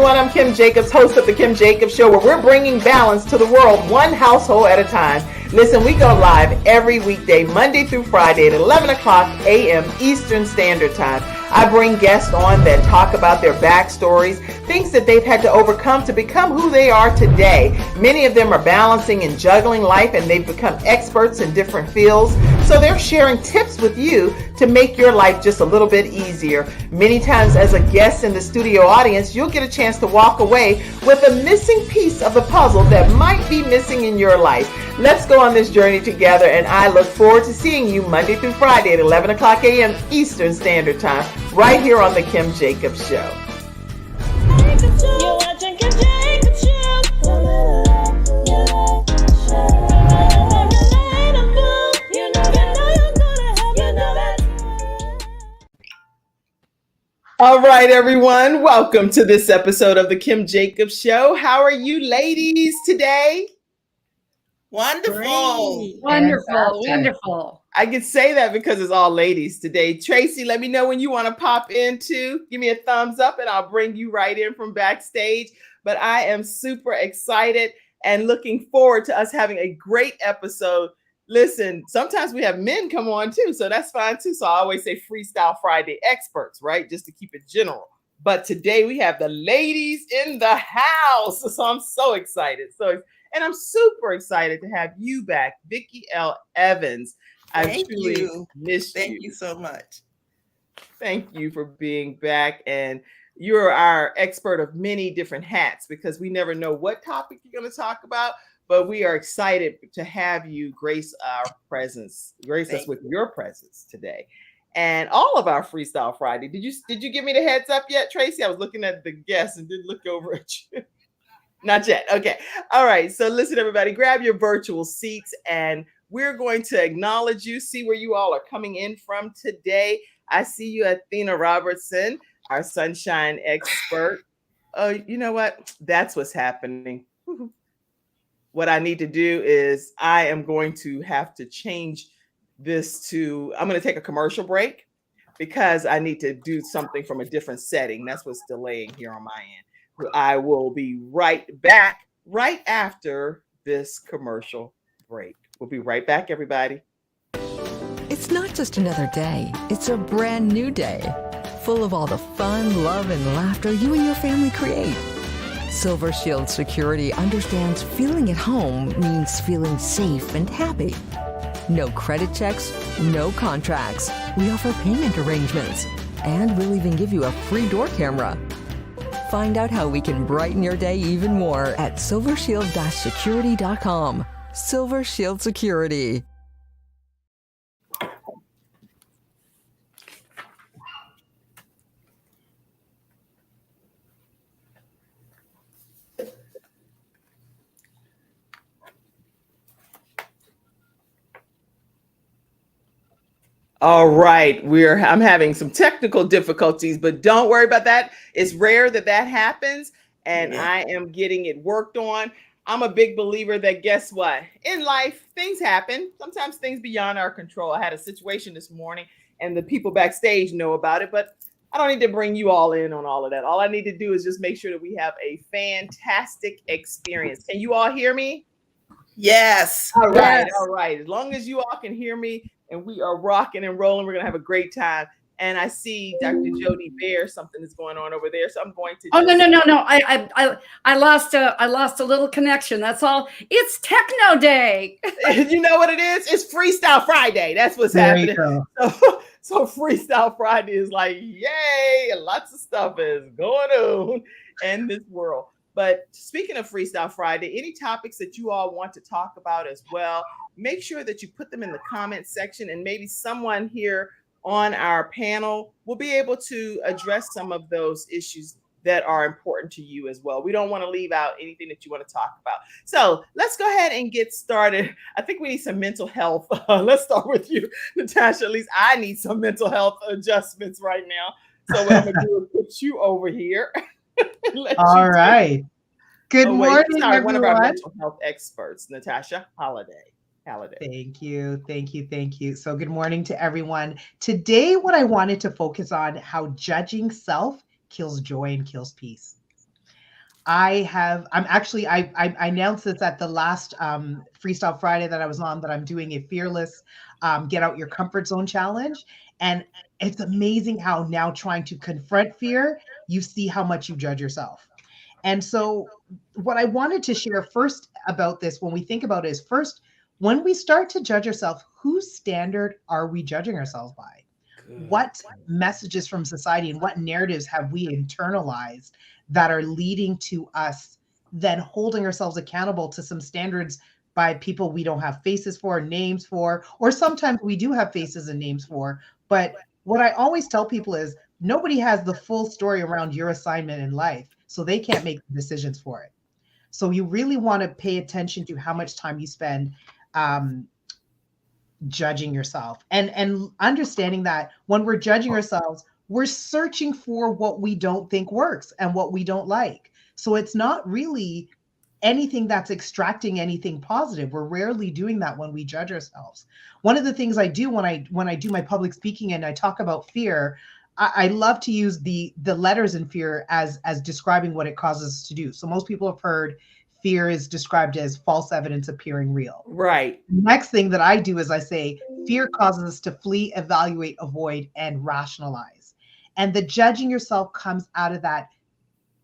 everyone. I'm Kimjacobs, host of the Kimjacobs Show, where we're bringing balance to the world, one household at a time. Listen, we go live every weekday, Monday through Friday at 11 o'clock a.m. Eastern Standard Time. I bring guests on that talk about their backstories, things that they've had to overcome to become who they are today. Many of them are balancing and juggling life, and they've become experts in different fields. So they're sharing tips with you to make your life just a little bit easier. Many times as a guest in the studio audience, you'll get a chance to walk away with a missing piece of the puzzle that might be missing in your life. Let's go on this journey together, and I look forward to seeing you Monday through Friday at 11 o'clock a.m. Eastern Standard Time, right here on the Kimjacobs Show. You're watching Kimjacobs Show. All right, everyone. Welcome to this episode of the Kimjacobs Show. How are you ladies today? Wonderful. Wonderful. I can say that because it's all ladies today. Tracy, let me know when you want to pop in too. Give me a thumbs up and I'll bring you right in from backstage. But I am super excited and looking forward to us having a great episode. Listen, sometimes we have men come on too, so that's fine too. So I always say Freestyle Friday experts, right? Just to keep it general. But today we have the ladies in the house. So I'm so excited. And I'm super excited to have you back, Vicki L. Evans. I truly missed you. Thank you so much. Thank you for being back. And you're our expert of many different hats because we never know what topic you're going to talk about, but we are excited to have you grace our presence, grace us with your presence today. And all of our Freestyle Friday. Did you give me the heads up yet, Tracy? I was looking at the guests and didn't look over at you. Not yet. Okay. All right. So listen, everybody, grab your virtual seats and we're going to acknowledge you, see where you all are coming in from today. I see you, Athena Robertson, our sunshine expert. Oh, you know what? That's what's happening. What I need to do is I am going to have to change this to, I'm going to take a commercial break because I need to do something from a different setting. That's what's delaying here on my end. I will be right back right after this commercial break. We'll be right back, everybody. It's not just another day. It's a brand new day, full of all the fun, love, and laughter you and your family create. Silver Shield Security understands feeling at home means feeling safe and happy. No credit checks, no contracts. We offer payment arrangements, and we'll even give you a free door camera. Find out how we can brighten your day even more at silvershield-security.com. Silver Shield Security. All right, I'm having some technical difficulties, but don't worry about that. It's rare that happens, and I am getting it worked on. I'm a big believer that guess what? In life, things happen. Sometimes things beyond our control. I had a situation this morning, and the people backstage know about it, but I don't need to bring you all in on all of that. All I need to do is just make sure that we have a fantastic experience. Can you all hear me? Yes. All right. All right. As long as you all can hear me, and we are rocking and rolling. We're going to have a great time. And I see Dr. Jody Bear, something is going on over there. So I'm going to. Oh, no. I lost a little connection. That's all. It's Techno Day. You know what it is? It's Freestyle Friday. That's what's happening. So Freestyle Friday is like, yay. Lots of stuff is going on in this world. But speaking of Freestyle Friday, any topics that you all want to talk about as well, make sure that you put them in the comment section, and maybe someone here on our panel will be able to address some of those issues that are important to you as well. We don't want to leave out anything that you want to talk about. So let's go ahead and get started. I think we need some mental health. Let's start with you, Natasha. At least I need some mental health adjustments right now. So what I'm going to do is put you over here. All right. Good morning, everyone. One of our mental health experts, Natasha Halliday. Thank you. So good morning to everyone. Today, what I wanted to focus on, how judging self kills joy and kills peace. I'm actually, I announced this at the last Freestyle Friday that I was on, that I'm doing a fearless get out your comfort zone challenge. And it's amazing how now trying to confront fear, you see how much you judge yourself. And so what I wanted to share first about this, when we think about it, is first, when we start to judge ourselves, whose standard are we judging ourselves by? What messages from society and what narratives have we internalized that are leading to us then holding ourselves accountable to some standards by people we don't have faces for, names for, or sometimes we do have faces and names for. But what I always tell people is nobody has the full story around your assignment in life, so they can't make decisions for it. So you really want to pay attention to how much time you spend judging yourself, and understanding that when we're judging ourselves, we're searching for what we don't think works and what we don't like. So it's not really anything that's extracting anything positive. We're rarely doing that when we judge ourselves. One of the things I do when I do my public speaking and I talk about fear, I love to use the letters in fear as describing what it causes us to do. So most people have heard fear is described as false evidence appearing real. Right. Next thing that I do is I say, fear causes us to flee, evaluate, avoid, and rationalize. And the judging yourself comes out of that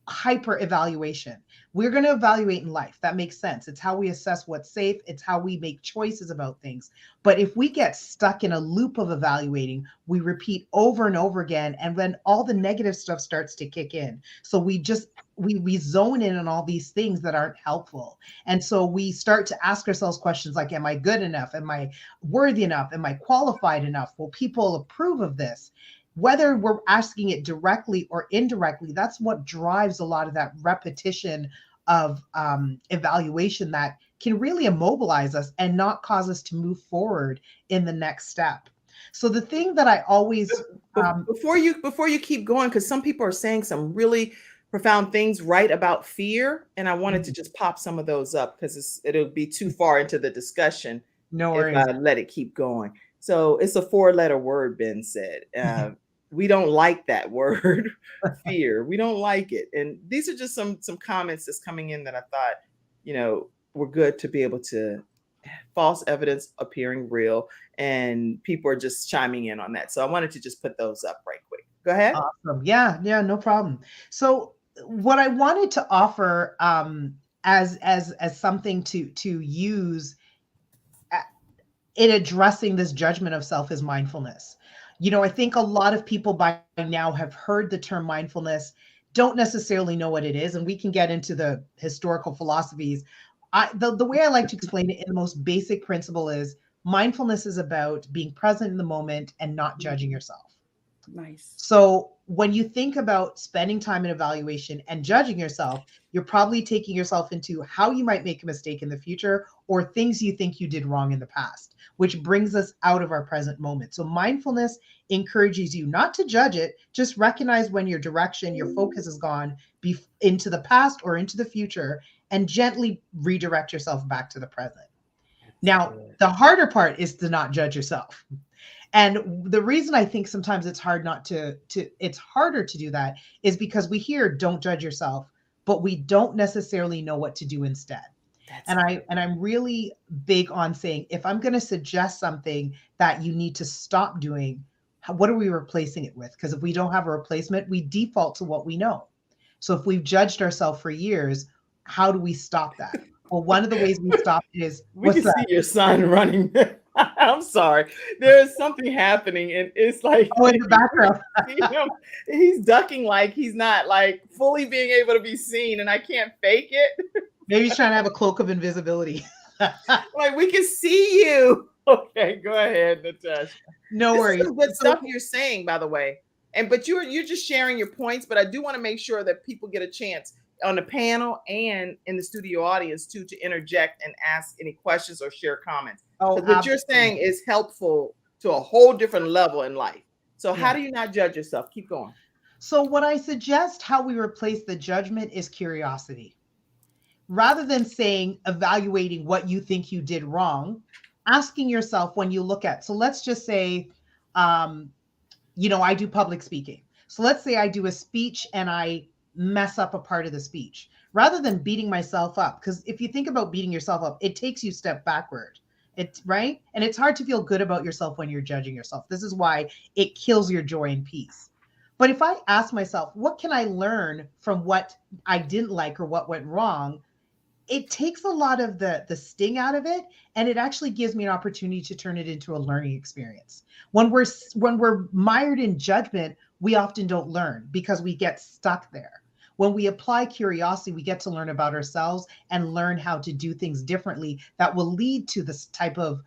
hyper evaluation. We're going to evaluate in life. That makes sense. It's how we assess what's safe. It's how we make choices about things. But if we get stuck in a loop of evaluating, we repeat over and over again. And then all the negative stuff starts to kick in. So we zone in on all these things that aren't helpful. And so we start to ask ourselves questions like, am I good enough? Am I worthy enough? Am I qualified enough? Will people approve of this? Whether we're asking it directly or indirectly, that's what drives a lot of that repetition of evaluation that can really immobilize us and not cause us to move forward in the next step. So the thing that I always before you keep going, because some people are saying some really profound things right about fear, and I wanted to just pop some of those up because it'll be too far into the discussion if I let it keep going. So it's a 4-letter word, Ben said. We don't like that word, fear. We don't like it. And these are just some comments that's coming in that I thought, were good to be able to false evidence appearing real. And people are just chiming in on that. So I wanted to just put those up right quick. Go ahead. Awesome. Yeah, no problem. So what I wanted to offer as something to use in addressing this judgment of self is mindfulness. I think a lot of people by now have heard the term mindfulness, don't necessarily know what it is, and we can get into the historical philosophies. The way I like to explain it in the most basic principle is mindfulness is about being present in the moment and not judging yourself. Nice. So when you think about spending time in evaluation and judging yourself, you're probably taking yourself into how you might make a mistake in the future or things you think you did wrong in the past, which brings us out of our present moment. So mindfulness encourages you not to judge it, just recognize when your direction, your focus has gone into the past or into the future, and gently redirect yourself back to the present. Now, the harder part is to not judge yourself. And the reason I think sometimes it's harder to do that is because we hear don't judge yourself, but we don't necessarily know what to do instead. I'm really big on saying, if I'm going to suggest something that you need to stop doing, what are we replacing it with? Because if we don't have a replacement, we default to what we know. So if we've judged ourselves for years, how do we stop that? Well, one of the ways we stop it is we can see your son running. I'm sorry. There's something happening, and it's like in the background. He's ducking like he's not like fully being able to be seen, and I can't fake it. Maybe he's trying to have a cloak of invisibility. Like we can see you. Okay, go ahead, Natasha. No worries. This is good stuff you're saying, by the way. But you're just sharing your points. But I do want to make sure that people get a chance on the panel and in the studio audience too to interject and ask any questions or share comments. What you're saying is helpful to a whole different level in life. So how do you not judge yourself? Keep going. So what I suggest how we replace the judgment is curiosity. Rather than saying, evaluating what you think you did wrong, asking yourself when you look at, so let's just say, I do public speaking. So let's say I do a speech and I mess up a part of the speech. rather than beating myself up, because if you think about beating yourself up, it takes you a step backward. It's right. And it's hard to feel good about yourself when you're judging yourself. This is why it kills your joy and peace. But if I ask myself, what can I learn from what I didn't like or what went wrong? It takes a lot of the sting out of it, and it actually gives me an opportunity to turn it into a learning experience. When we're mired in judgment, we often don't learn because we get stuck there. When we apply curiosity, we get to learn about ourselves and learn how to do things differently that will lead to this type of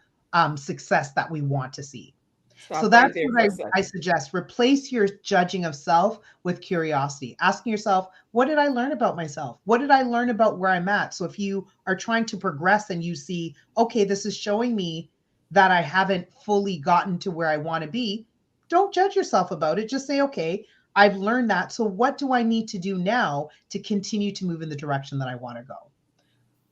success that we want to see. Stop So right that's there what for a second. I suggest. Replace your judging of self with curiosity. Asking yourself, what did I learn about myself? What did I learn about where I'm at? So if you are trying to progress and you see, okay, this is showing me that I haven't fully gotten to where I want to be, don't judge yourself about it. Just say, okay, I've learned that. So what do I need to do now to continue to move in the direction that I want to go?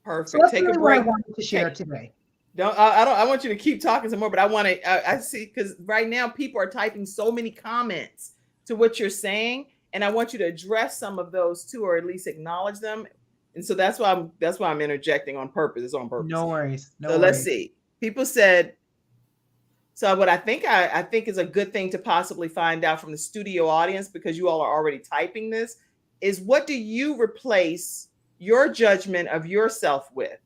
Perfect. So that's Take really a what I break. wanted to share today. I want you to keep talking some more, but I want to, I see, because right now people are typing so many comments to what you're saying, and I want you to address some of those too, or at least acknowledge them. And so that's why I'm interjecting on purpose. It's on purpose. No worries. No so worries. Let's see. People said, so what I think is a good thing to possibly find out from the studio audience, because you all are already typing this, is what do you replace your judgment of yourself with?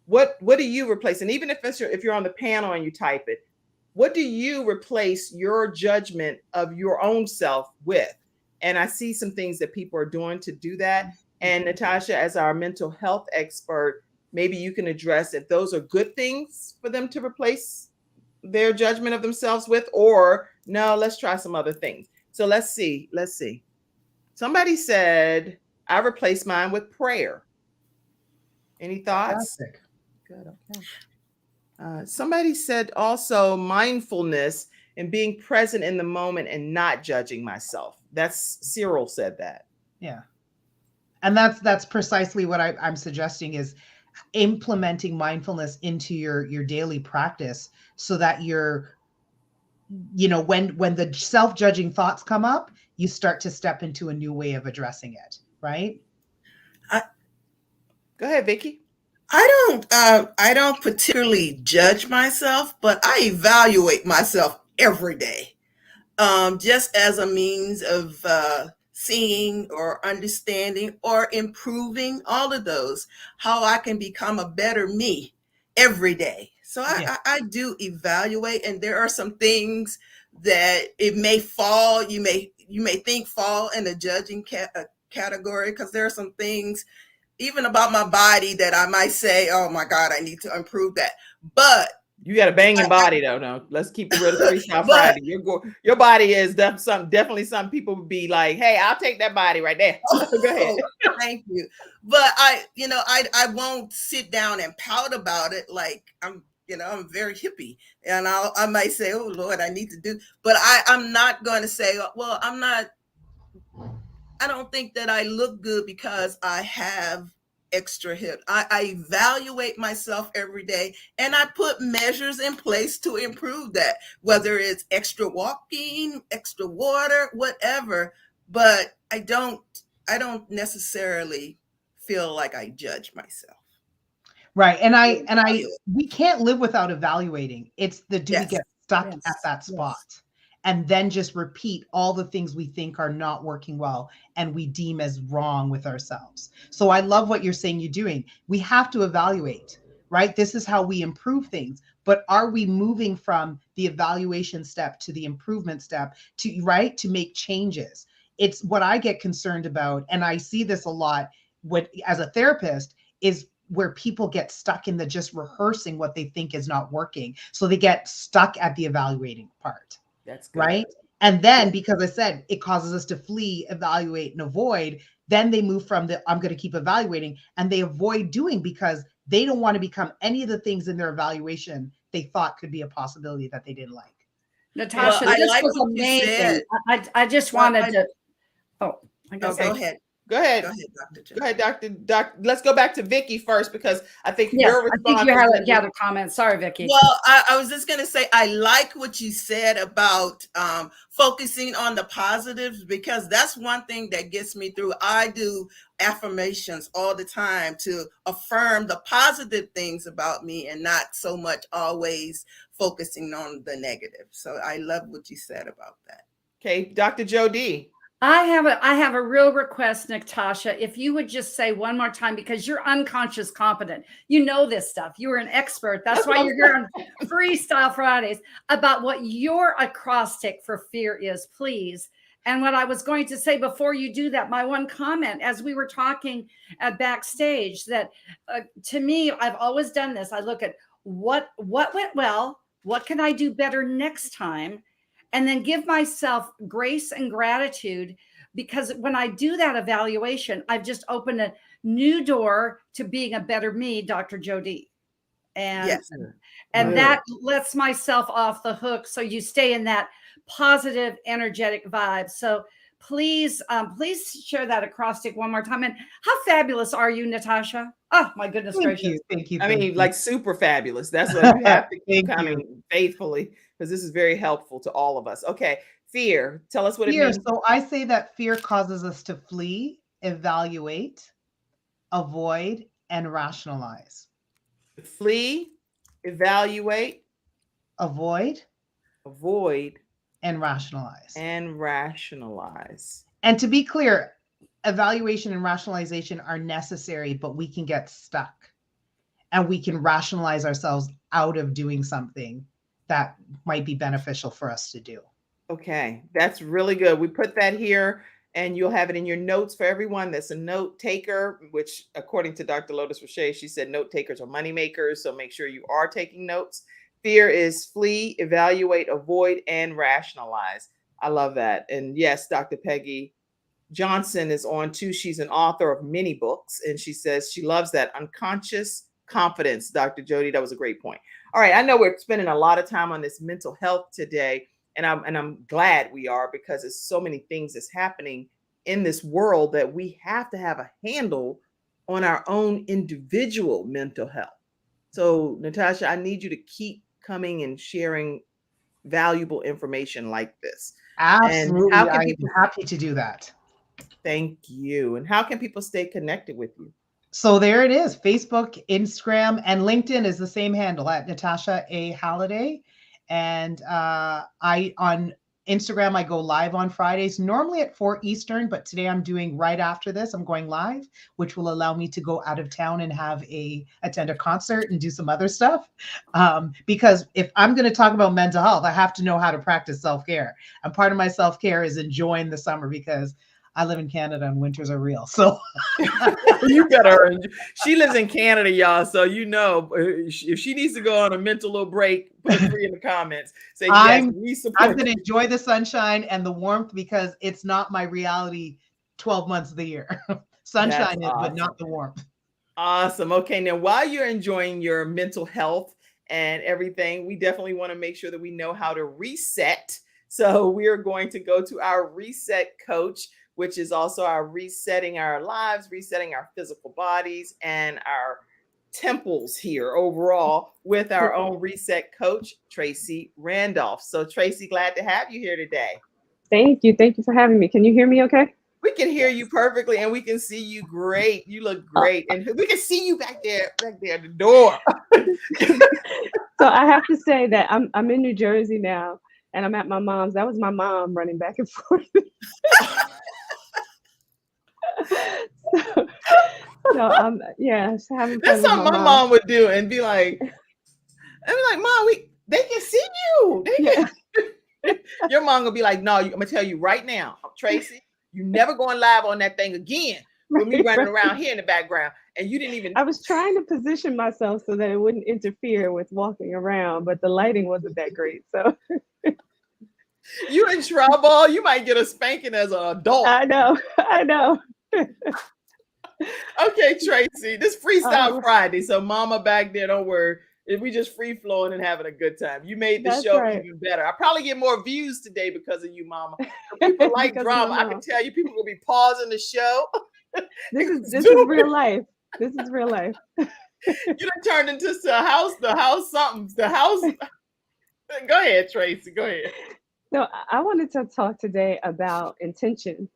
What do you replace? And even if you're on the panel and you type it, what do you replace your judgment of your own self with? And I see some things that people are doing to do that. And Natasha, as our mental health expert, maybe you can address if those are good things for them to replace their judgment of themselves with, or no, let's try some other things. So let's see. Somebody said, I replaced mine with prayer. Any thoughts? Fantastic. Good. Okay. Somebody said also mindfulness and being present in the moment and not judging myself. That's Cyril said that. Yeah. And that's precisely what I'm suggesting, is implementing mindfulness into your daily practice, so that you're, when the self-judging thoughts come up, you start to step into a new way of addressing it, right? Go ahead, Vicky. I don't particularly judge myself, but I evaluate myself every day, just as a means of seeing or understanding or improving, all of those, how I can become a better me every day. So I do evaluate, and there are some things that it may fall, you may think fall in the judging category, because there are some things even about my body that I might say, oh my God, I need to improve that. But you got a banging body though. No, let's keep the real Freestyle Friday. Your body is definitely some people would be like, hey, I'll take that body right there. Go ahead. Thank you. But I won't sit down and pout about it like I'm very hippie, and I might say, oh Lord, I need to do, but I'm not going to say, well, I don't think that I look good because I have extra hip. I evaluate myself every day, and I put measures in place to improve that, whether it's extra walking, extra water, whatever. But I don't necessarily feel like I judge myself. Right. And we can't live without evaluating. It's we get stuck at that spot? And then just repeat all the things we think are not working well and we deem as wrong with ourselves. So I love what you're saying you're doing. We have to evaluate, right? This is how we improve things. But are we moving from the evaluation step to the improvement step to make changes? It's what I get concerned about. And I see this a lot as a therapist, is where people get stuck in the just rehearsing what they think is not working. So they get stuck at the evaluating part. That's good. Right. And then, because I said it causes us to flee, evaluate, and avoid, then they move from I'm going to keep evaluating, and they avoid doing, because they don't want to become any of the things in their evaluation they thought could be a possibility that they didn't like. Natasha, this was amazing. I just wanted to. Go ahead. Go ahead. Go ahead, Dr. Joe. Go ahead, Doctor. Let's go back to Vicky first because I think Yes, your I response. think you had a comment. Sorry, Vicky. Well, I was just going to say, I like what you said about focusing on the positives, because that's one thing that gets me through. I do affirmations all the time to affirm the positive things about me and not so much always focusing on the negative. So I love what you said about that. Okay, Dr. Joe D. I have a real request, Natasha. If you would just say one more time, because you're unconscious competent. You know this stuff. You are an expert. That's why you're here on Freestyle Fridays, about what your acrostic for fear is, please. And what I was going to say before you do that, my one comment, as we were talking backstage, that to me, I've always done this. I look at what went well, what can I do better next time? And then give myself grace and gratitude, because when I do that evaluation, I've just opened a new door to being a better me, Dr. Jody. And, Yes. and that lets myself off the hook. So you stay in that positive, energetic vibe. So please share that acrostic one more time. And how fabulous are you, Natasha? Oh, my goodness gracious. Thank you. I mean, like super fabulous. That's what you have to keep coming faithfully, because this is very helpful to all of us. Okay. Fear. Tell us what it means. So I say that fear causes us to flee, evaluate, avoid, and rationalize. Flee, evaluate, Avoid, and rationalize. And to be clear, evaluation and rationalization are necessary, but we can get stuck and we can rationalize ourselves out of doing something that might be beneficial for us to do. Okay, that's really good. We put that here and you'll have it in your notes for everyone that's a note taker, which according to Dr. Lotus Roche, she said note takers are money makers. So make sure you are taking notes. Fear is flee, evaluate, avoid, and rationalize. I love that. And yes, Dr. Peggy Johnson is on too. She's an author of many books, and she says she loves that unconscious confidence. Dr. Jody, that was a great point. All right, I know we're spending a lot of time on this mental health today, and I'm glad we are, because there's so many things that's happening in this world that we have to have a handle on our own individual mental health. So, Natasha, I need you to keep coming and sharing valuable information like this. Absolutely. And how can I'm people... happy to do that. Thank you. And how can people stay connected with you? So there it is. Facebook, Instagram, and LinkedIn is the same handle at Natasha A. Halliday. And on Instagram, I go live on Fridays, normally at 4 Eastern, but today I'm doing right after this. I'm going live, which will allow me to go out of town and attend a concert and do some other stuff. Because if I'm going to talk about mental health, I have to know how to practice self-care. And part of my self-care is enjoying the summer, because I live in Canada and winters are real. So you better. She lives in Canada, y'all. So you know, if she needs to go on a mental little break, put 3 in the comments. Say yes, we support. I'm going to enjoy the sunshine and the warmth, because it's not my reality 12 months of the year. Sunshine is, but not the warmth. Awesome. Okay, now while you're enjoying your mental health and everything, we definitely want to make sure that we know how to reset. So we are going to go to our reset coach, which is also our resetting our lives, resetting our physical bodies and our temples here overall, with our own reset coach, Tracy Randolph. So Tracy, glad to have you here today. Thank you. Thank you for having me. Can you hear me okay? We can hear you perfectly, and we can see you great. You look great. And we can see you back there at the door. So I have to say that I'm in New Jersey now, and I'm at my mom's. That was my mom running back and forth. So having fun. That's something my mom would do, and be like, Mom, they can see you. Your mom will be like, no, I'm gonna tell you right now, Tracy, you never going live on that thing again with me running around here in the background. And you didn't even. I was trying to position myself so that it wouldn't interfere with walking around, but the lighting wasn't that great. So you're in trouble. You might get a spanking as an adult. I know. Okay, Tracy, this Freestyle Friday. So Mama back there, don't worry. We just free flowing and having a good time. You made the show even better. I probably get more views today because of you, Mama. People like drama. I can tell you, people will be pausing the show This is Zoom. real life. This is real life. You done turned into the house something. The house. Go ahead, Tracy. Go ahead. So I wanted to talk today about intention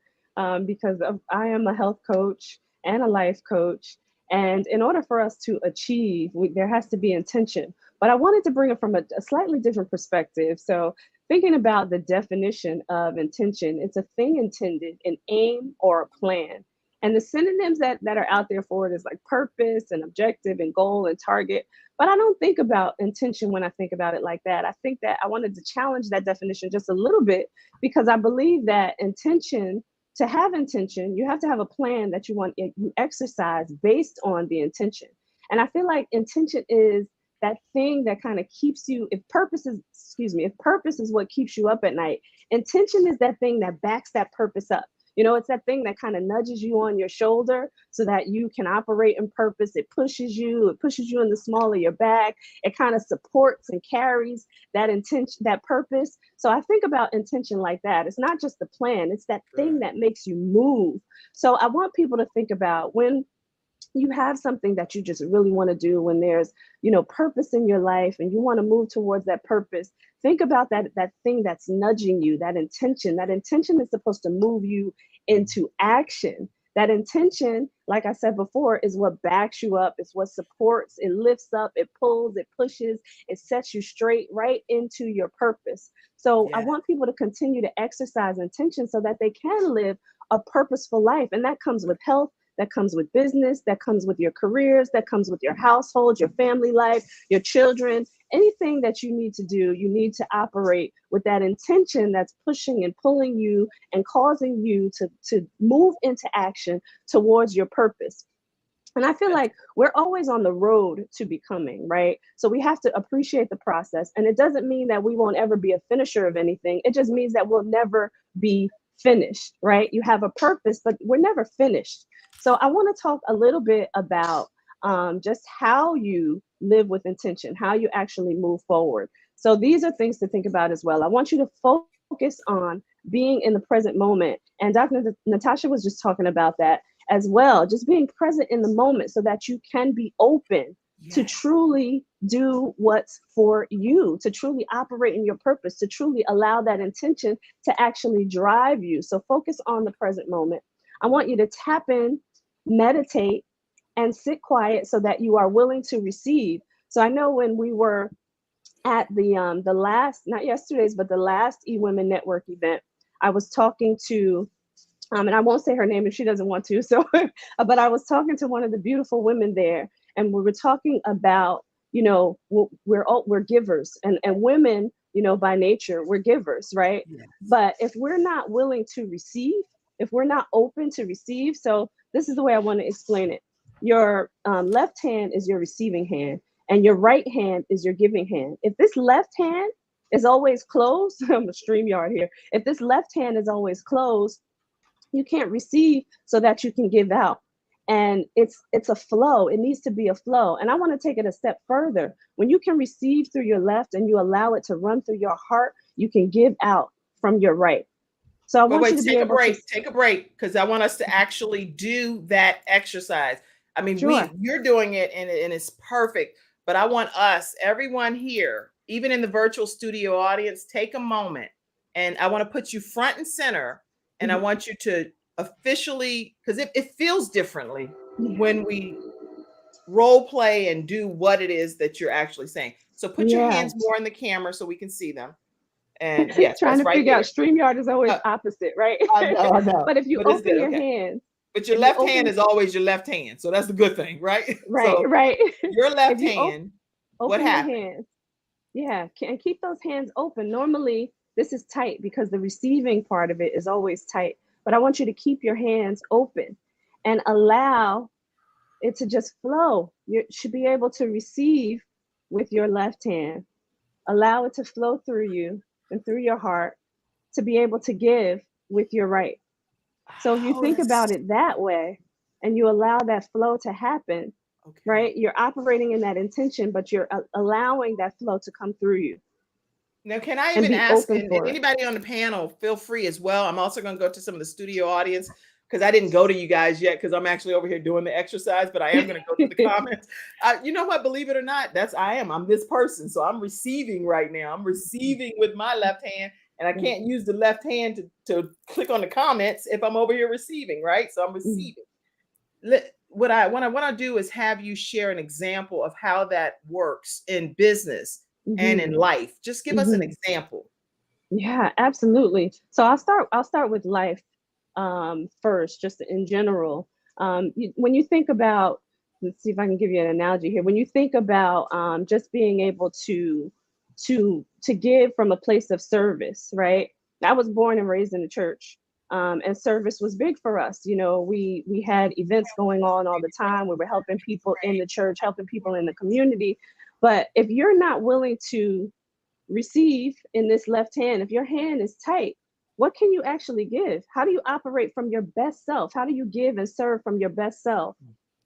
because I am a health coach and a life coach. And in order for us to achieve, there has to be intention. But I wanted to bring it from a slightly different perspective. So thinking about the definition of intention, it's a thing intended, an aim or a plan. And the synonyms that are out there for it is like purpose and objective and goal and target. But I don't think about intention when I think about it like that. I think that I wanted to challenge that definition just a little bit because I believe that intention, to have intention, you have to have a plan that you exercise based on the intention. And I feel like intention is that thing that kind of keeps you, if purpose is what keeps you up at night, intention is that thing that backs that purpose up. You know, it's that thing that kind of nudges you on your shoulder so that you can operate in purpose. It pushes you in the small of your back. It kind of supports and carries that intention, that purpose. So I think about intention like that. It's not just the plan, it's that thing that makes you move. So I want people to think about when you have something that you just really want to do, when there's, purpose in your life and you want to move towards that purpose, think about that thing that's nudging you, that intention. That intention is supposed to move you into action. That intention, like I said before, is what backs you up. It's what supports, it lifts up, it pulls, it pushes, it sets you straight right into your purpose. So I want people to continue to exercise intention so that they can live a purposeful life. And that comes with health, that comes with business, that comes with your careers, that comes with your household, your family life, your children. Anything that you need to do, you need to operate with that intention that's pushing and pulling you and causing you to move into action towards your purpose. And I feel like we're always on the road to becoming, right? So we have to appreciate the process. And it doesn't mean that we won't ever be a finisher of anything. It just means that we'll never be finished, right? You have a purpose, but we're never finished. So I want to talk a little bit about just how you live with intention, how you actually move forward. So these are things to think about as well. I want you to focus on being in the present moment. And Dr. Natasha was just talking about that as well, just being present in the moment so that you can be open to truly do what's for you, to truly operate in your purpose, to truly allow that intention to actually drive you. So focus on the present moment. I want you to tap in, meditate, and sit quiet so that you are willing to receive. So I know when we were at the last, not yesterday's, but the last eWomen Network event, I was talking to, and I won't say her name if she doesn't want to, so, but I was talking to one of the beautiful women there, and we were talking about, we're givers, and women, by nature, we're givers, right? Yes. But if we're not willing to receive, if we're not open to receive, so this is the way I want to explain it. Your left hand is your receiving hand, and your right hand is your giving hand. If this left hand is always closed, I'm a StreamYard here. If this left hand is always closed, you can't receive so that you can give out. And it's a flow. It needs to be a flow. And I want to take it a step further. When you can receive through your left and you allow it to run through your heart, you can give out from your right. So I want you to be able to take a break, because I want us to actually do that exercise. I mean, you're doing it and it's perfect, but I want us, everyone here, even in the virtual studio audience, take a moment, and I want to put you front and center, and I want you to officially, because it feels differently when we role play and do what it is that you're actually saying. So put your hands more in the camera so we can see them. And yes, trying to figure out StreamYard is always opposite, right? I know. But if you open your hands. But your left hand is always your left hand. So that's the good thing, right? Right, so right. Your left hand, what happened? Yeah, and keep those hands open. Normally, this is tight because the receiving part of it is always tight. But I want you to keep your hands open and allow it to just flow. You should be able to receive with your left hand. Allow it to flow through you and through your heart to be able to give with your right. So if you think about it that way and you allow that flow to happen, right? You're operating in that intention, but you're allowing that flow to come through you. Now, can I even ask, and anybody on the panel, feel free as well. I'm also going to go to some of the studio audience. because I didn't go to you guys yet because I'm actually over here doing the exercise, but I am going to go to the comments. You know what? Believe it or not, I'm this person. So I'm receiving right now. I'm receiving with my left hand, and I can't use the left hand to click on the comments if I'm over here receiving, right? So I'm receiving. What I want to do is have you share an example of how that works in business and in life. Just give us an example. Yeah, absolutely. So I'll start with life first, just in general. When you think about, let's see if I can give you an analogy here. When you think about just being able to give from a place of service, right? I was born and raised in the church, and service was big for us. You know, we had events going on all the time. We were helping people in the church, helping people in the community. But if you're not willing to receive in this left hand, if your hand is tight, what can you actually give? How do you operate from your best self? How do you give and serve from your best self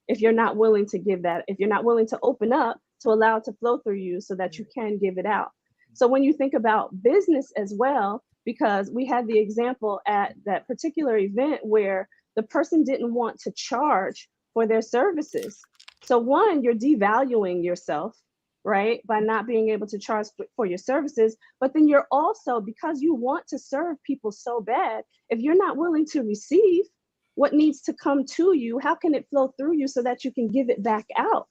if you're not willing to give that, if you're not willing to open up to allow it to flow through you so that you can give it out? So when you think about business as well, because we had the example at that particular event where the person didn't want to charge for their services. So one, you're devaluing yourself, right? By not being able to charge for your services. But then you're also, because you want to serve people so bad, if you're not willing to receive what needs to come to you, how can it flow through you so that you can give it back out?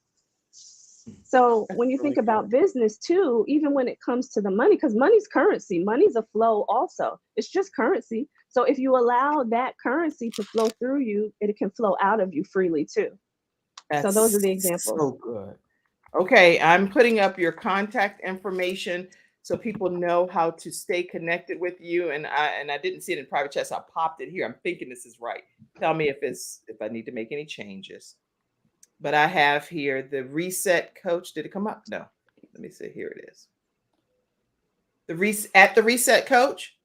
So when you think about business too, even when it comes to the money, because money's currency, money's a flow also. It's just currency. So if you allow that currency to flow through you, it can flow out of you freely too. So those are the examples. So good. Okay, I'm putting up your contact information so people know how to stay connected with you. And I didn't see it in private chat, so I popped it here. I'm thinking this is right. Tell me if I need to make any changes. But I have here the Reset Coach. Did it come up? No. Let me see. Here it is. The Reset Coach.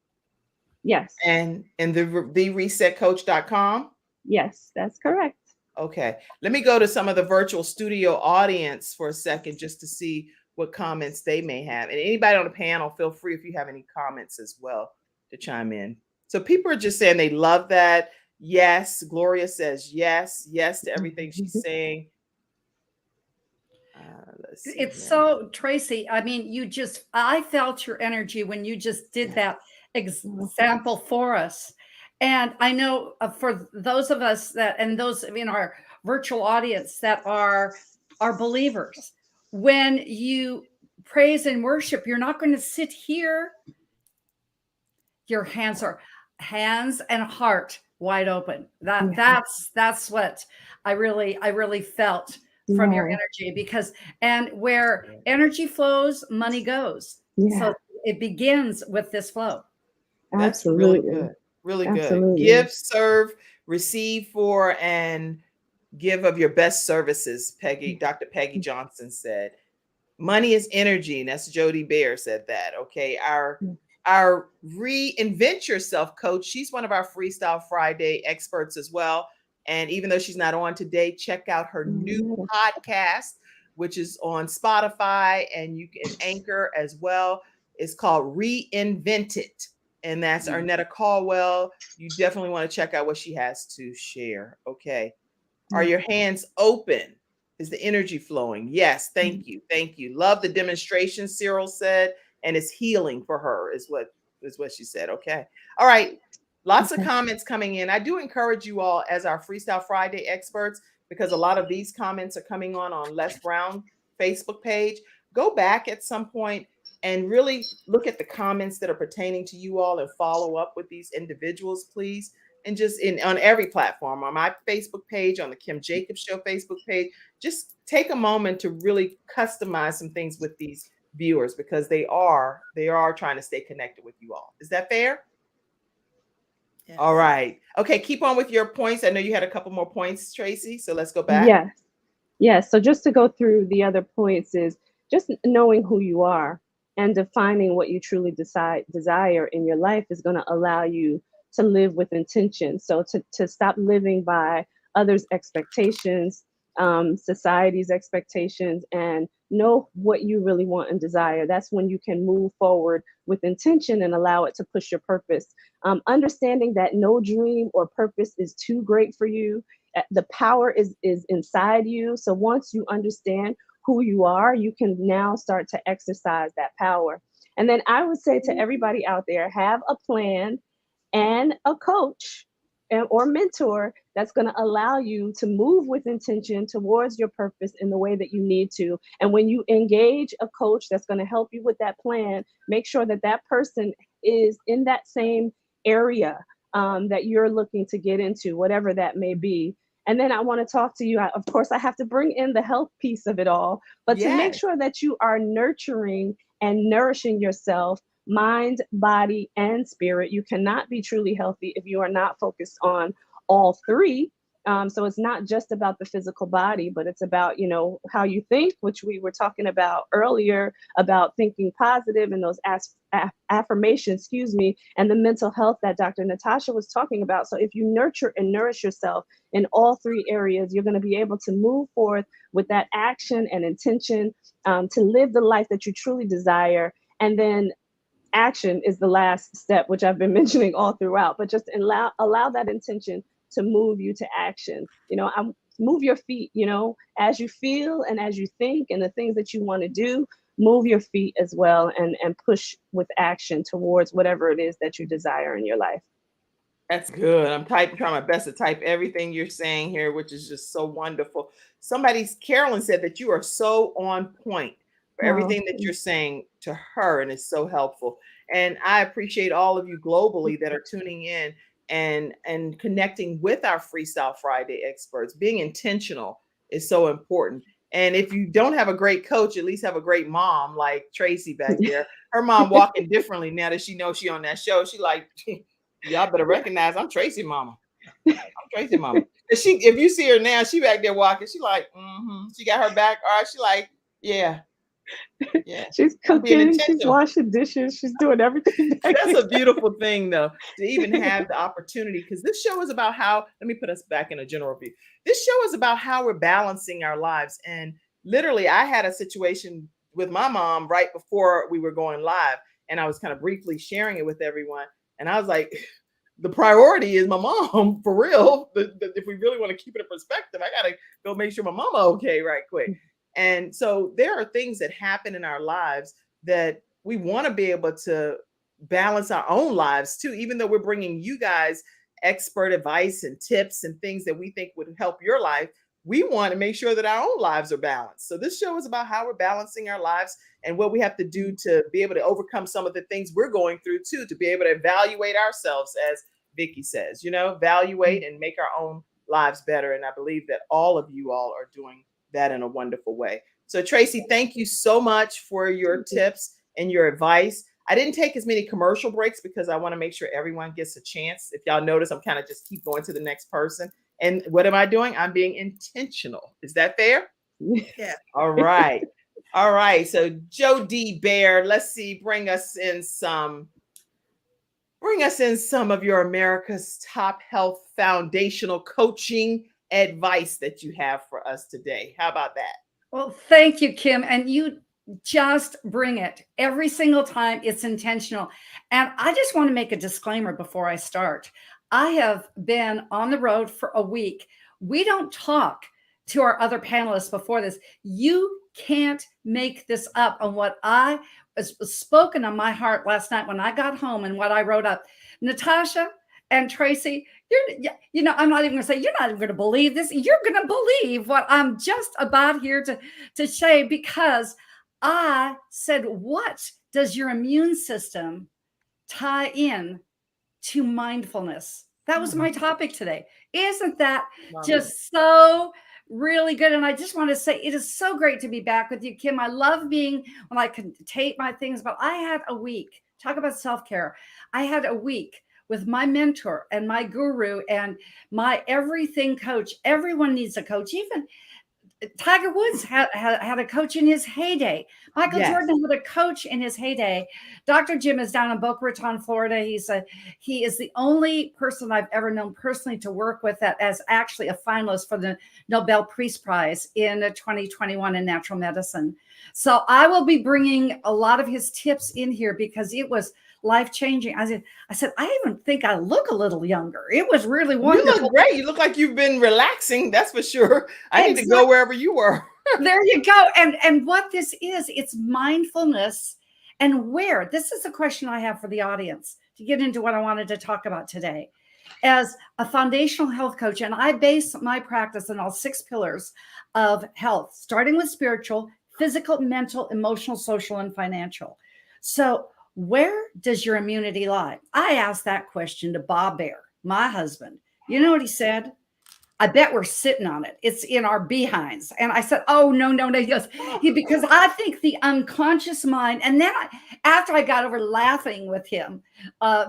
Yes. And the resetcoach.com. Yes, that's correct. Okay, let me go to some of the virtual studio audience for a second just to see what comments they may have. And anybody on the panel, feel free if you have any comments as well to chime in. So people are just saying they love that. Yes, Gloria says yes to everything she's saying. Let's see. It's so, Tracy, I mean, I felt your energy when you just did that example for us. And I know for those of us and those in our virtual audience that are believers, when you praise and worship, you're not going to sit here. Your hands and heart wide open. That's what I really felt from your energy, because where energy flows, money goes. So it begins with this flow. That's really good. Really good. Absolutely. Give, serve, receive for, and give of your best services. Dr. Peggy Johnson said, money is energy. And that's Jody Bear said that. Okay. Our Reinvent Yourself coach, she's one of our Freestyle Friday experts as well. And even though she's not on today, check out her new podcast, which is on Spotify and you can Anchor as well. It's called Reinvent It. And that's Arnetta Caldwell. You definitely want to check out what she has to share. Okay. Are your hands open? Is the energy flowing? Yes. Thank you. Thank you. Love the demonstration, Cyril said. And it's healing for her is what she said. Okay. All right. Lots of comments coming in. I do encourage you all as our Freestyle Friday experts, because a lot of these comments are coming on Les Brown Facebook page. Go back at some point and really look at the comments that are pertaining to you all and follow up with these individuals, please. And just on every platform, on my Facebook page, on the Kimjacobs Show Facebook page, just take a moment to really customize some things with these viewers, because they are trying to stay connected with you all. Is that fair? Yes. All right. Okay. Keep on with your points. I know you had a couple more points, Tracy. So let's go back. Yes. So just to go through the other points is just knowing who you are and defining what you truly desire in your life is going to allow you to live with intention. So to stop living by others' expectations, society's expectations, and know what you really want and desire. That's when you can move forward with intention and allow it to push your purpose. Understanding that no dream or purpose is too great for you. The power is inside you. So once you understand who you are, you can now start to exercise that power. And then I would say to everybody out there, have a plan and a coach or mentor that's going to allow you to move with intention towards your purpose in the way that you need to. And when you engage a coach that's going to help you with that plan, make sure that that person is in that same area that you're looking to get into, whatever that may be. And then I want to talk to you. Of course, I have to bring in the health piece of it all, but to make sure that you are nurturing and nourishing yourself, mind, body, and spirit. You cannot be truly healthy if you are not focused on all three. So it's not just about the physical body, but it's about, how you think, which we were talking about earlier, about thinking positive and those affirmations, and the mental health that Dr. Natasha was talking about. So if you nurture and nourish yourself in all three areas, you're going to be able to move forth with that action and intention to live the life that you truly desire. And then action is the last step, which I've been mentioning all throughout, but just allow that intention to move you to action. Move your feet, as you feel and as you think and the things that you want to do, move your feet as well and push with action towards whatever it is that you desire in your life. That's good. I'm trying my best to type everything you're saying here, which is just so wonderful. Carolyn said that you are so on point for everything that you're saying to her, and it's so helpful. And I appreciate all of you globally that are tuning in and connecting with our Freestyle Friday experts. Being intentional is so important. And if you don't have a great coach, at least have a great mom like Tracy back there. Her mom walking differently now that she knows she on that show. She like, y'all better recognize I'm Tracy mama. I'm Tracy mama. If you see her now, she back there walking. She like, she got her back. All right, she like, yeah. She's cooking, she's washing dishes, she's doing everything. That's a beautiful thing, though, to even have the opportunity, because this show is about let me put us back in a general view. This show is about how we're balancing our lives. And literally, I had a situation with my mom right before we were going live, and I was kind of briefly sharing it with everyone. And I was like, the priority is my mom, for real. If we really want to keep it in perspective, I got to go make sure my mama okay right quick. And so there are things that happen in our lives that we want to be able to balance our own lives too, even though we're bringing you guys expert advice and tips and things that we think would help your life. We want to make sure that our own lives are balanced. So this show is about how we're balancing our lives and what we have to do to be able to overcome some of the things we're going through too, to be able to evaluate ourselves, as Vicki says, evaluate and make our own lives better. And I believe that all of you all are doing that in a wonderful way. So Tracy, thank you so much for your tips and your advice. I didn't take as many commercial breaks because I want to make sure everyone gets a chance. If y'all notice, I'm kind of just keep going to the next person. And what am I doing? I'm being intentional. Is that fair? Yeah. All right. All right. So Joe D. Bear, let's see, bring us in some of your America's Top Health Foundational Coaching advice that you have for us today. How about that? Well, thank you, Kim. And you just bring it every single time. It's intentional. And I just want to make a disclaimer before I start. I have been on the road for a week. We don't talk to our other panelists before this. You can't make this up on what I was spoken on my heart last night when I got home and what I wrote up. Natasha and Tracy, I'm not even going to say, you're not even going to believe this. You're going to believe what I'm just about here to say, because I said, what does your immune system tie in to mindfulness? That was my topic today. Isn't that just so really good? And I just want to say, it is so great to be back with you, Kim. I love being when I can take my things, but I had a week, talk about self-care. I had a week with my mentor and my guru and my everything coach. Everyone needs a coach. Even Tiger Woods had a coach in his heyday. Michael Yes. Jordan had a coach in his heyday. Dr. Jim is down in Boca Raton, Florida. He is the only person I've ever known personally to work with that as actually a finalist for the Nobel Peace Prize in 2021 in natural medicine. So I will be bringing a lot of his tips in here because it was life-changing. I said, I even think I look a little younger. It was really wonderful. You look great. You look like you've been relaxing. That's for sure. I need to go wherever you were. There you go. And what this is, it's mindfulness. And where, this is a question I have for the audience to get into what I wanted to talk about today. As a foundational health coach, and I base my practice on all 6 pillars of health, starting with spiritual, physical, mental, emotional, social, and financial. So where does your immunity lie? I asked that question to Bob Bear, my husband. You know what he said? I bet we're sitting on it. It's in our behinds. And I said, oh, no. He goes, because I think the unconscious mind. And then after I got over laughing with him,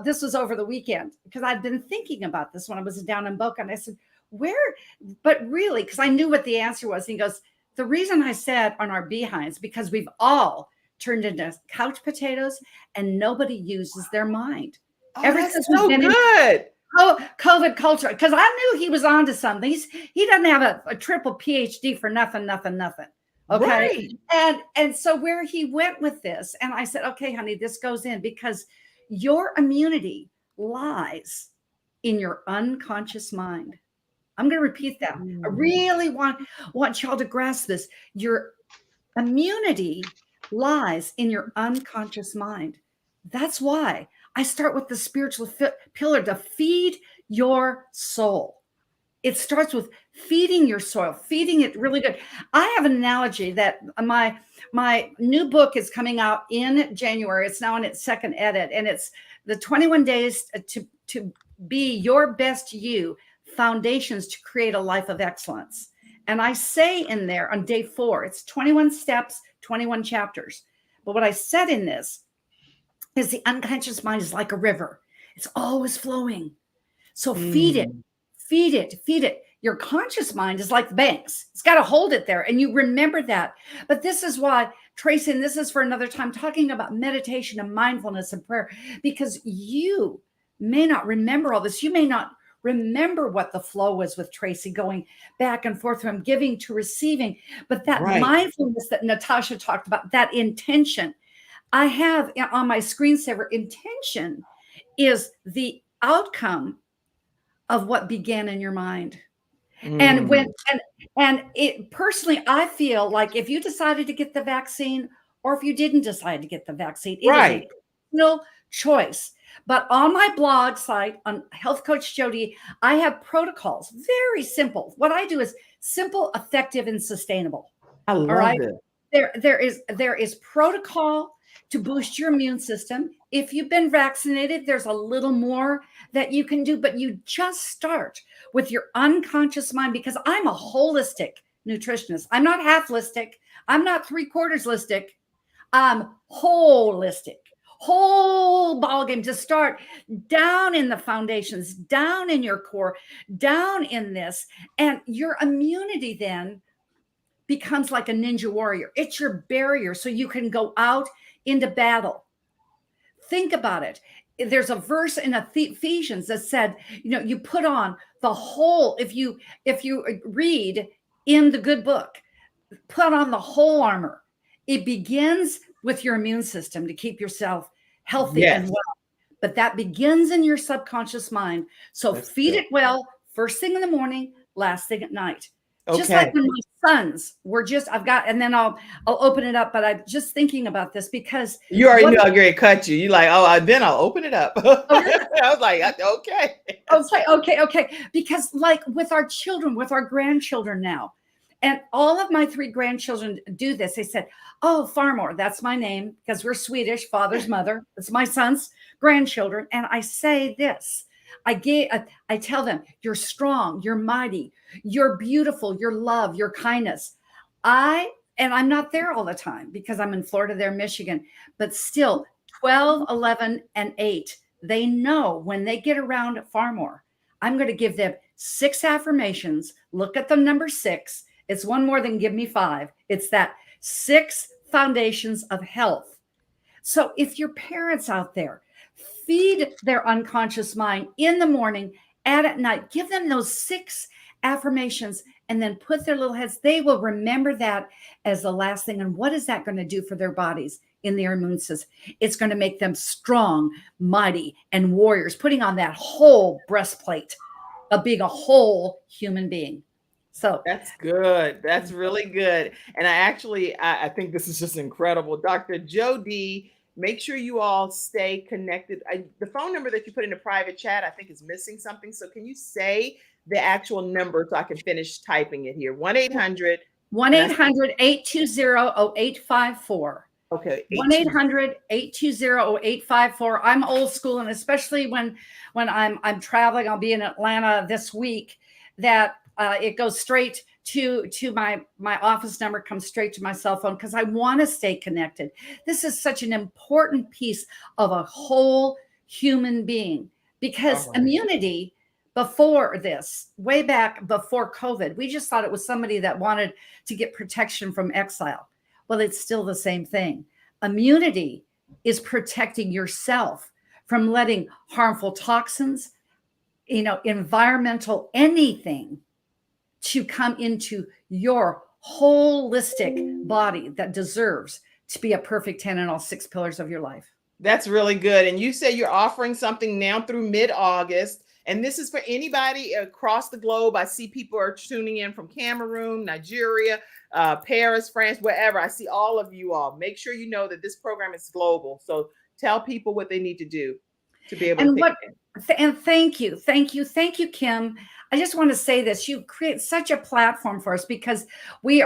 this was over the weekend, because I'd been thinking about this when I was down in Boca. And I said, where? But really, because I knew what the answer was. And he goes, the reason I said on our behinds, because we've all turned into couch potatoes and nobody uses their mind. Oh, that's so good. COVID culture, because I knew he was onto something. He doesn't have a triple PhD for nothing. Okay. Right. And so where he went with this, and I said, okay, honey, this goes in because your immunity lies in your unconscious mind. I'm going to repeat that. I really want y'all to grasp this. Your immunity lies in your unconscious mind. That's why I start with the spiritual pillar to feed your soul. It starts with feeding your soul, feeding it really good. I have an analogy that my new book is coming out in January. It's now in its 2nd edit, and it's the 21 days to be your best you, foundations to create a life of excellence. And I say in there on day 4, it's 21 steps, 21 chapters. But what I said in this is the unconscious mind is like a river. It's always flowing. So feed it. Your conscious mind is like the banks. It's got to hold it there. And you remember that. But this is why, Tracy, and this is for another time, talking about meditation and mindfulness and prayer, because you may not remember all this. You may not remember what the flow was with Tracy, going back and forth from giving to receiving. But that mindfulness that Natasha talked about, that intention, I have on my screensaver, intention is the outcome of what began in your mind. And it personally, I feel like if you decided to get the vaccine or if you didn't decide to get the vaccine, it is a personal choice. But on my blog site on Health Coach Jody, I have protocols, very simple. What I do is simple, effective, and sustainable. I love it. There is protocol to boost your immune system. If you've been vaccinated, there's a little more that you can do, but you just start with your unconscious mind, because I'm a holistic nutritionist. I'm not half-listic. I'm not 3/4-listic. I'm holistic. Whole ball game to start down in the foundations, down in your core, down in this, and your immunity then becomes like a ninja warrior. It's your barrier so you can go out into battle. Think about it. There's a verse in Ephesians that said, you put on the whole, if you read in the good book, put on the whole armor. It begins with your immune system to keep yourself healthy and well. But that begins in your subconscious mind. So feed it well, first thing in the morning, last thing at night. Okay. Just like when my sons were and then I'll open it up, but I'm just thinking about this because you already knew I'm going to cut you. You're like, then I'll open it up. I was like, okay. Okay. Because like with our children, with our grandchildren now, and all of my 3 grandchildren do this. They said, oh, Farmore, that's my name because we're Swedish, father's mother. It's my son's grandchildren. And I say this, I tell them, you're strong, you're mighty, you're beautiful, you're love, your kindness. And I'm not there all the time because I'm in Florida, they're Michigan, but still 12, 11, and 8, they know when they get around Farmore, I'm going to give them 6 affirmations. Look at the number 6. It's one more than give me 5. It's that 6 foundations of health. So if your parents out there, feed their unconscious mind in the morning and at night, give them those 6 affirmations and then put their little heads, they will remember that as the last thing. And what is that going to do for their bodies in their immune system? It's going to make them strong, mighty, and warriors, putting on that whole breastplate of being a whole human being. So that's good. That's really good. And I think this is just incredible. Dr. Jody, make sure you all stay connected. The phone number that you put in the private chat, I think is missing something. So can you say the actual number so I can finish typing it here? 1-800. 1-800-820-0854. Okay. 1-800-820-0854. I'm old school, and especially when I'm traveling, I'll be in Atlanta this week, that it goes straight to my office number, comes straight to my cell phone, because I want to stay connected. This is such an important piece of a whole human being, because immunity before this, way back before COVID, we just thought it was somebody that wanted to get protection from exile. Well, it's still the same thing. Immunity is protecting yourself from letting harmful toxins, environmental anything, to come into your holistic body that deserves to be a perfect 10 in all 6 pillars of your life. That's really good. And you say you're offering something now through mid-August. And this is for anybody across the globe. I see people are tuning in from Cameroon, Nigeria, Paris, France, wherever. I see all of you all. Make sure you know that this program is global. So tell people what they need to do to be able to and thank you, Kim. I just want to say this. You create such a platform for us, because we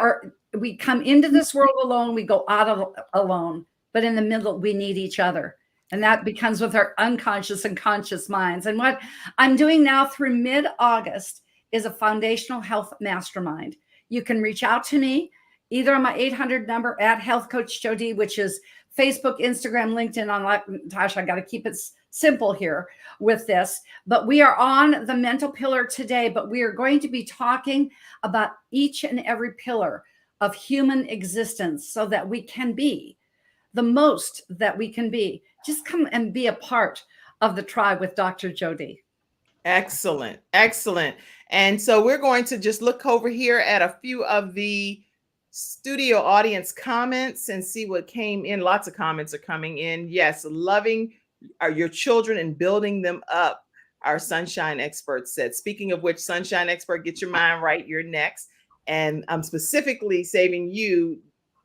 come into this world alone, we go out of alone, but in the middle, we need each other. And that becomes with our unconscious and conscious minds. And what I'm doing now through mid-August is a foundational health mastermind. You can reach out to me either on my 800 number at Health Coach Jody, which is Facebook, Instagram, LinkedIn, Tasha. I got to keep it simple here with this, but we are on the mental pillar today, but we are going to be talking about each and every pillar of human existence so that we can be the most that we can be. Just come and be a part of the tribe with Dr. Jody. Excellent. Excellent. And so we're going to just look over here at a few of the studio audience comments and see what came in. Lots of comments are coming in. Yes, loving your children and building them up, our Sunshine Expert said. Speaking of which, Sunshine Expert, get your mind right. You're next. And I'm specifically saving you,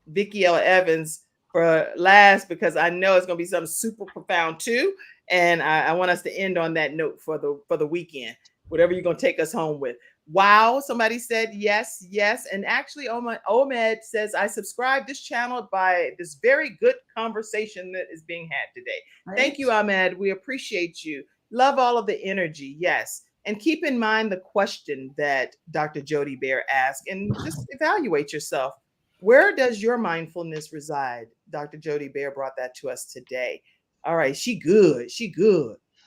Vicki Ella Evans, for last, because I know it's going to be something super profound too. And I want us to end on that note for the weekend, whatever you're going to take us home with. Wow. Somebody said yes. And actually, Omed says, I subscribe this channel by this very good conversation that is being had today. Right. Thank you, Ahmed. We appreciate you. Love all of the energy. Yes. And keep in mind the question that Dr. Jody Bear asked, and just evaluate yourself. Where does your mindfulness reside? Dr. Jody Bear brought that to us today. All right. She good.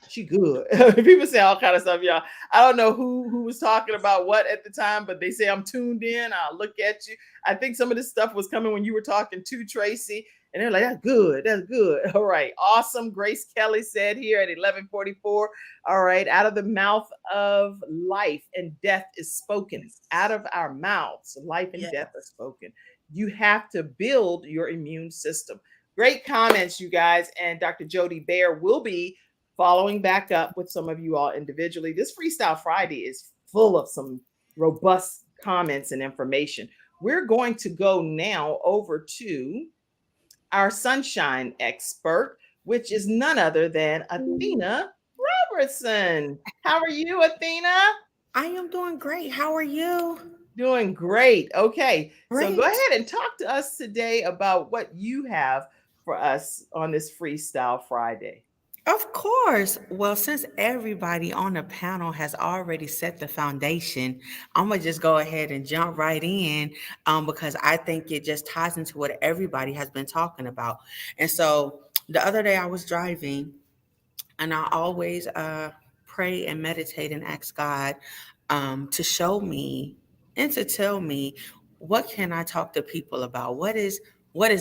People say all kind of stuff, y'all. I don't know who was talking about what at the time, but they say I'm tuned in. I'll look at you. I think some of this stuff was coming when you were talking to Tracy, and they're like, that's good. All right. Awesome. Grace Kelly said here at 11:44. All right. Out of the mouth of life and death is spoken. Out of our mouths, life and death are spoken. You have to build your immune system. Great comments, you guys. And Dr. Jody Bear will be following back up with some of you all individually. This Freestyle Friday is full of some robust comments and information. We're going to go now over to our Sunshine Expert, which is none other than Athena Robertson. How are you, Athena? I am doing great. How are you? Doing great. Okay. Great. So go ahead and talk to us today about what you have for us on this Freestyle Friday. Of course. Well, since everybody on the panel has already set the foundation, I'm going to just go ahead and jump right in because I think it just ties into what everybody has been talking about. And so the other day I was driving, and I always pray and meditate and ask God to show me and to tell me what can I talk to people about? What is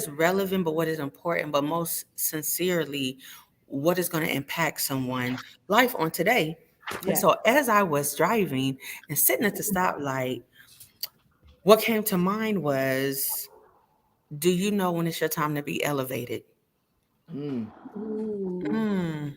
relevant, but what is important, but most sincerely, what is going to impact someone's life on today? And Yes. so as I was driving and sitting at the stoplight, what came to mind was, do you know when it's your time to be elevated? Mm. Ooh. Mm, Do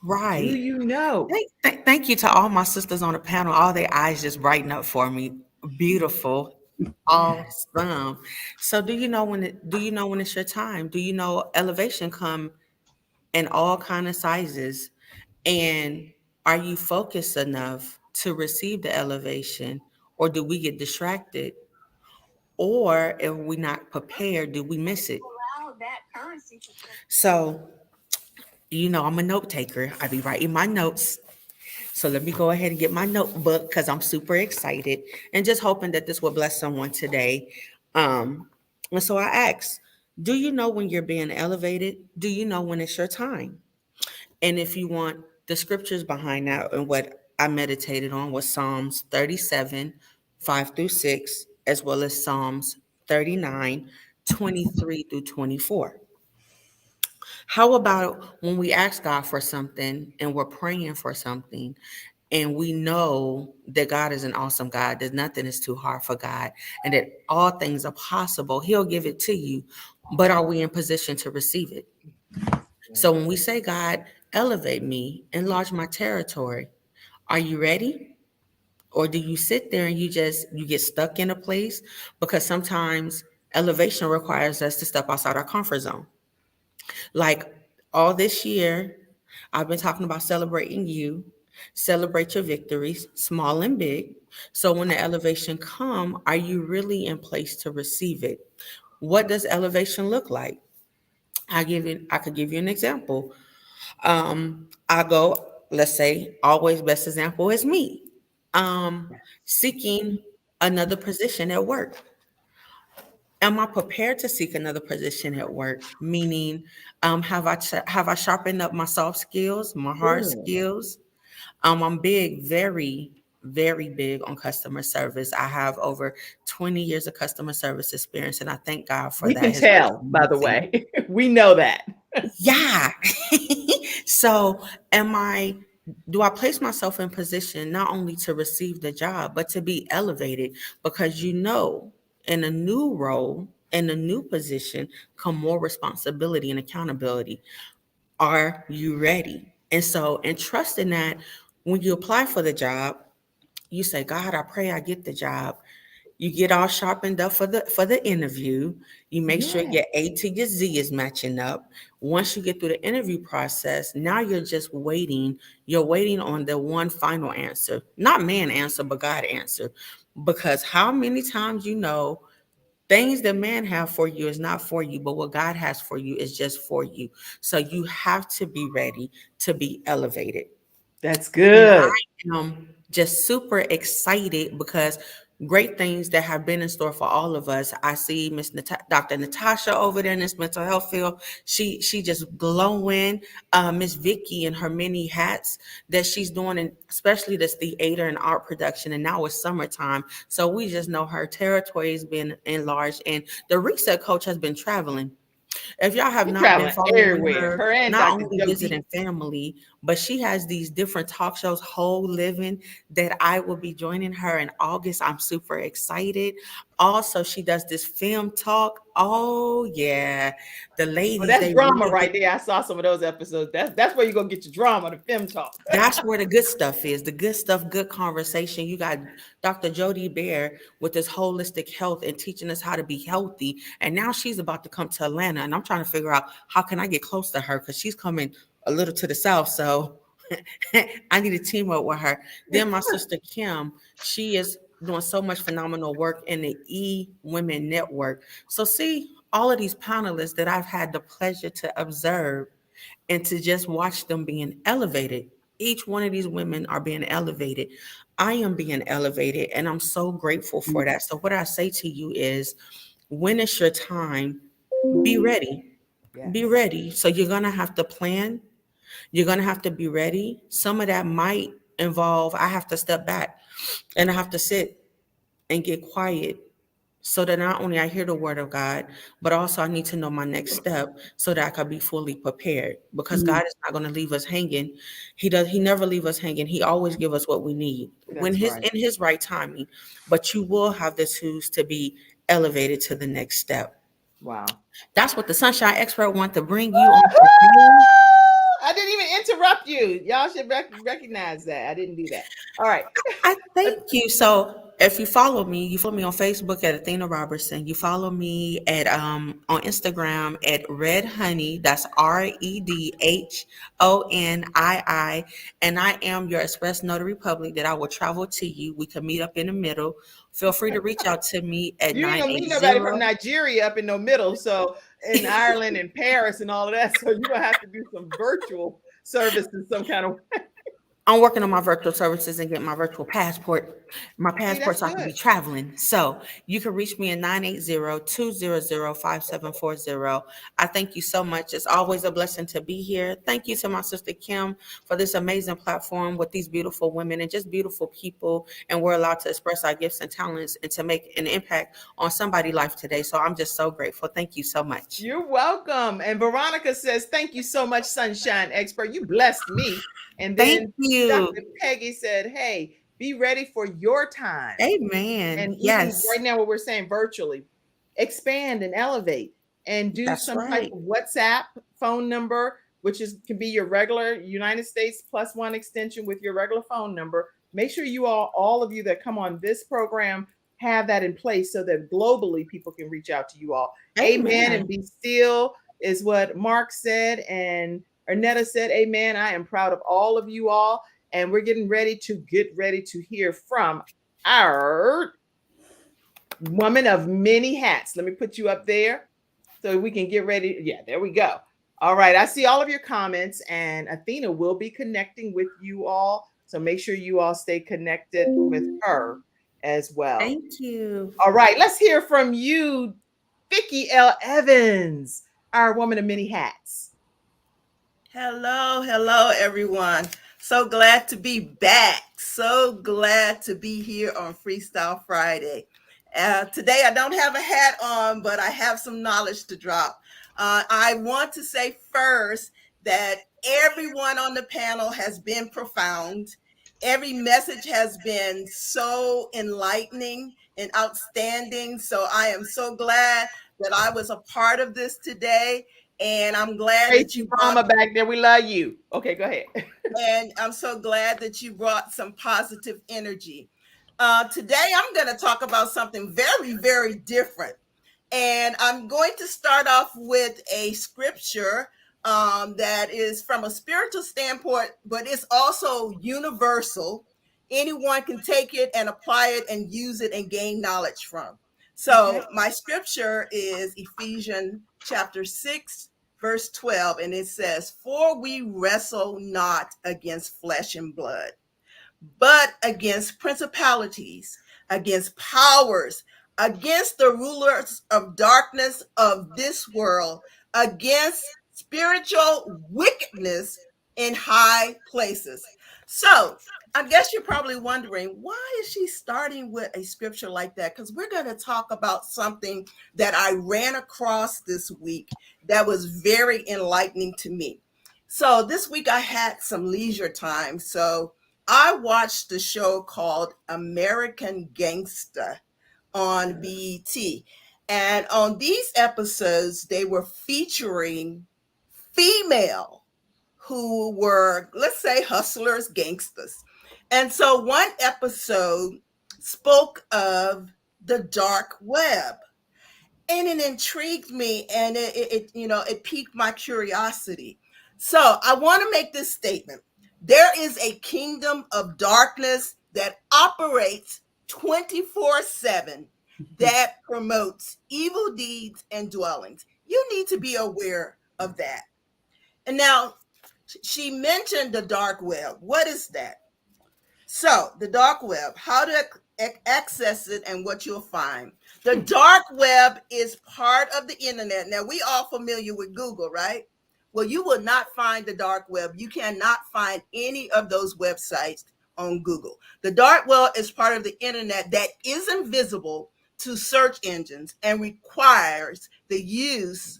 right. you know? Thank you to all my sisters on the panel. All their eyes just brighten up for me. Beautiful. Awesome. So do you know when it's your time? Do you know elevation come in all kind of sizes? And are you focused enough to receive the elevation? Or do we get distracted? Or if we're not prepared, do we miss it? So, I'm a note taker. I be writing my notes. So let me go ahead and get my notebook because I'm super excited and just hoping that this will bless someone today. And so I asked, do you know when you're being elevated? Do you know when it's your time? And if you want the scriptures behind that, and what I meditated on was Psalms 37, 5 through 6, as well as Psalms 39, 23 through 24. How about when we ask God for something and we're praying for something and we know that God is an awesome God, that nothing is too hard for God, and that all things are possible, He'll give it to you. But are we in position to receive it? So when we say, God, elevate me, enlarge my territory, are you ready? Or do you sit there and you get stuck in a place? Because sometimes elevation requires us to step outside our comfort zone. Like all this year, I've been talking about celebrating you, celebrate your victories, small and big. So when the elevation come, are you really in place to receive it? What does elevation look like? I could give you an example. I go, let's say, always best example is me. Seeking another position at work. Am I prepared to seek another position at work? Meaning, have I sharpened up my soft skills, my hard Good. skills? I'm very, very big on customer service. I have over 20 years of customer service experience, and I thank God for We that. can His grace tell, and by the mercy. way. We know that. Yeah. So, do I place myself in position not only to receive the job, but to be elevated? Because in a new role, in a new position, come more responsibility and accountability. Are you ready? And so, and trusting that when you apply for the job, you say, God, I pray I get the job. You get all sharpened up for the interview. You make sure Yeah. your A to your Z is matching up. Once you get through the interview process, now you're just waiting. You're waiting on the one final answer, not man answer, but God answer. Because how many times things that man have for you is not for you, but what God has for you is just for you. So you have to be ready to be elevated. That's And good. I am just super excited because great things that have been in store for all of us. I see Dr. Natasha over there in this mental health field. She just glowing. Miss Vicky and her many hats that she's doing, and especially this theater and art production. And now it's summertime, so we just know her territory has been enlarged, and the reset coach has been traveling. If y'all have She's not been traveling following everywhere. her, Her and not Dr. only Jody. visiting family, but she has these different talk shows, Whole Living, that I will be joining her in August. I'm super excited. Also, she does this film talk. Oh, yeah. The Well, ladies, that's they drama really get. right there. I saw some of those episodes. That's where you're gonna get your drama, the film talk. That's where the good stuff is. The good stuff, good conversation. You got Dr. Jody Bear with this holistic health and teaching us how to be healthy. And now she's about to come to Atlanta, and I'm trying to figure out how can I get close to her because she's coming a little to the south. So I need to team up with her. Then my sister Kim, she is doing so much phenomenal work in the Women Network. So see all of these panelists that I've had the pleasure to observe and to just watch them being elevated. Each one of these women are being elevated. I am being elevated, and I'm so grateful for that. So, what I say to you is, when it's your time, be ready. Be Yes. ready. So, you're going to have to plan. You're going to have to be ready. Some of that might involve I have to step back and I have to sit and get quiet so that not only I hear the word of God, but also I need to know my next step so that I can be fully prepared. Because God is not going to leave us hanging. He never leave us hanging. He always give us what we need when That's right. in his right timing. But you will have the tools to be elevated to the next step. Wow. That's what the Sunshine Expert want to bring you on today. I didn't even interrupt you. Y'all should recognize that. I didn't do that. All right. I thank you. So if you follow me on Facebook at Athena Robertson. You follow me at on Instagram at Red Honey. That's RedHonii. And I am your express notary public that I will travel to you. We can meet up in the middle. Feel free to reach out to me at You ain't gonna meet 980. nobody from Nigeria up in the middle. So in Ireland and Paris and all of that. So you're gonna have to do some virtual services, some kind of I'm working on my virtual services and getting my virtual passport. My passport, so I can be good. traveling. So you can reach me at 980-200-5740. I thank you so much. It's always a blessing to be here. Thank you to my sister Kim for this amazing platform with these beautiful women and just beautiful people. And we're allowed to express our gifts and talents and to make an impact on somebody's life today. So I'm just so grateful. Thank you so much. You're welcome. And Veronica says, thank you so much, Sunshine Expert. You blessed me. And then Thank you. Dr. Peggy said, hey, be ready for your time. Amen. And yes. right now, what we're saying virtually, expand and elevate and do That's some right. type of WhatsApp phone number, which can be your regular United States +1 extension with your regular phone number. Make sure you all of you that come on this program have that in place so that globally people can reach out to you all. Amen. And be still is what Mark said. And Arnetta said, amen. I am proud of all of you all. And we're getting ready to hear from our woman of many hats. Let me put you up there so we can get ready. Yeah, there we go. All right. I see all of your comments, and Athena will be connecting with you all. So make sure you all stay connected with her as well. Thank you. All right. Let's hear from you, Vicki L. Evans, our woman of many hats. Hello, everyone. So glad to be back. So glad to be here on Freestyle Friday. Today, I don't have a hat on, but I have some knowledge to drop. I want to say first that everyone on the panel has been profound. Every message has been so enlightening and outstanding. So I am so glad that I was a part of this today. And I'm glad that you brought back there. We love you. Okay, go ahead. And I'm so glad that you brought some positive energy. Today, I'm going to talk about something very, very different. And I'm going to start off with a scripture that is from a spiritual standpoint, but it's also universal. Anyone can take it and apply it and use it and gain knowledge from. So my scripture is Ephesians chapter 6, verse 12, and it says, "For we wrestle not against flesh and blood, but against principalities, against powers, against the rulers of darkness of this world, against spiritual wickedness in high places." So I guess you're probably wondering, why is she starting with a scripture like that? Because we're going to talk about something that I ran across this week that was very enlightening to me. So this week I had some leisure time. So I watched the show called American Gangster on BET. And on these episodes, they were featuring female who were, let's say, hustlers, gangsters. And so one episode spoke of the dark web. And it intrigued me, and it piqued my curiosity. So I want to make this statement. There is a kingdom of darkness that operates 24/7 that promotes evil deeds and dwellings. You need to be aware of that. And now, she mentioned the dark web. What is that? So the dark web, how to access it and what you'll find. The dark web is part of the internet. Now, we all familiar with Google, right? Well, you will not find the dark web. You cannot find any of those websites on Google. The dark web is part of the internet that is invisible to search engines and requires the use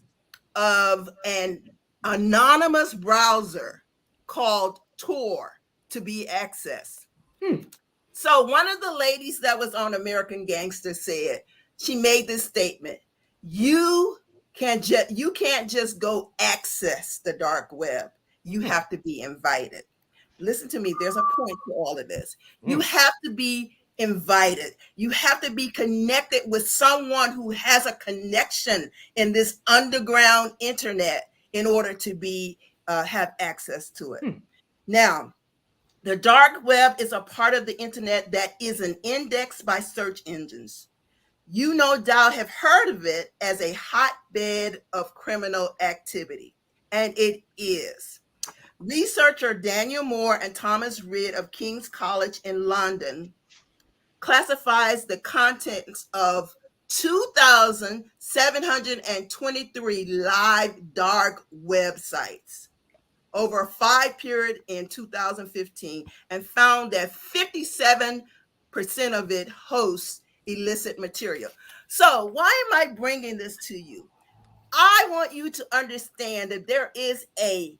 of an anonymous browser called Tor to be accessed. So one of the ladies that was on American Gangster said, she made this statement: you can't just go access the dark web. You have to be invited. Listen to me, there's a point to all of this. You have to be invited. You have to be connected with someone who has a connection in this underground internet in order to be have access to it. Now, the dark web is a part of the internet that isn't indexed by search engines. You no doubt have heard of it as a hotbed of criminal activity, and it is. Researcher Daniel Moore and Thomas Reid of King's College in London classifies the contents of 2,723 live dark websites over a 5 period in 2015 and found that 57% of it hosts illicit material. So why am I bringing this to you? I want you to understand that there is a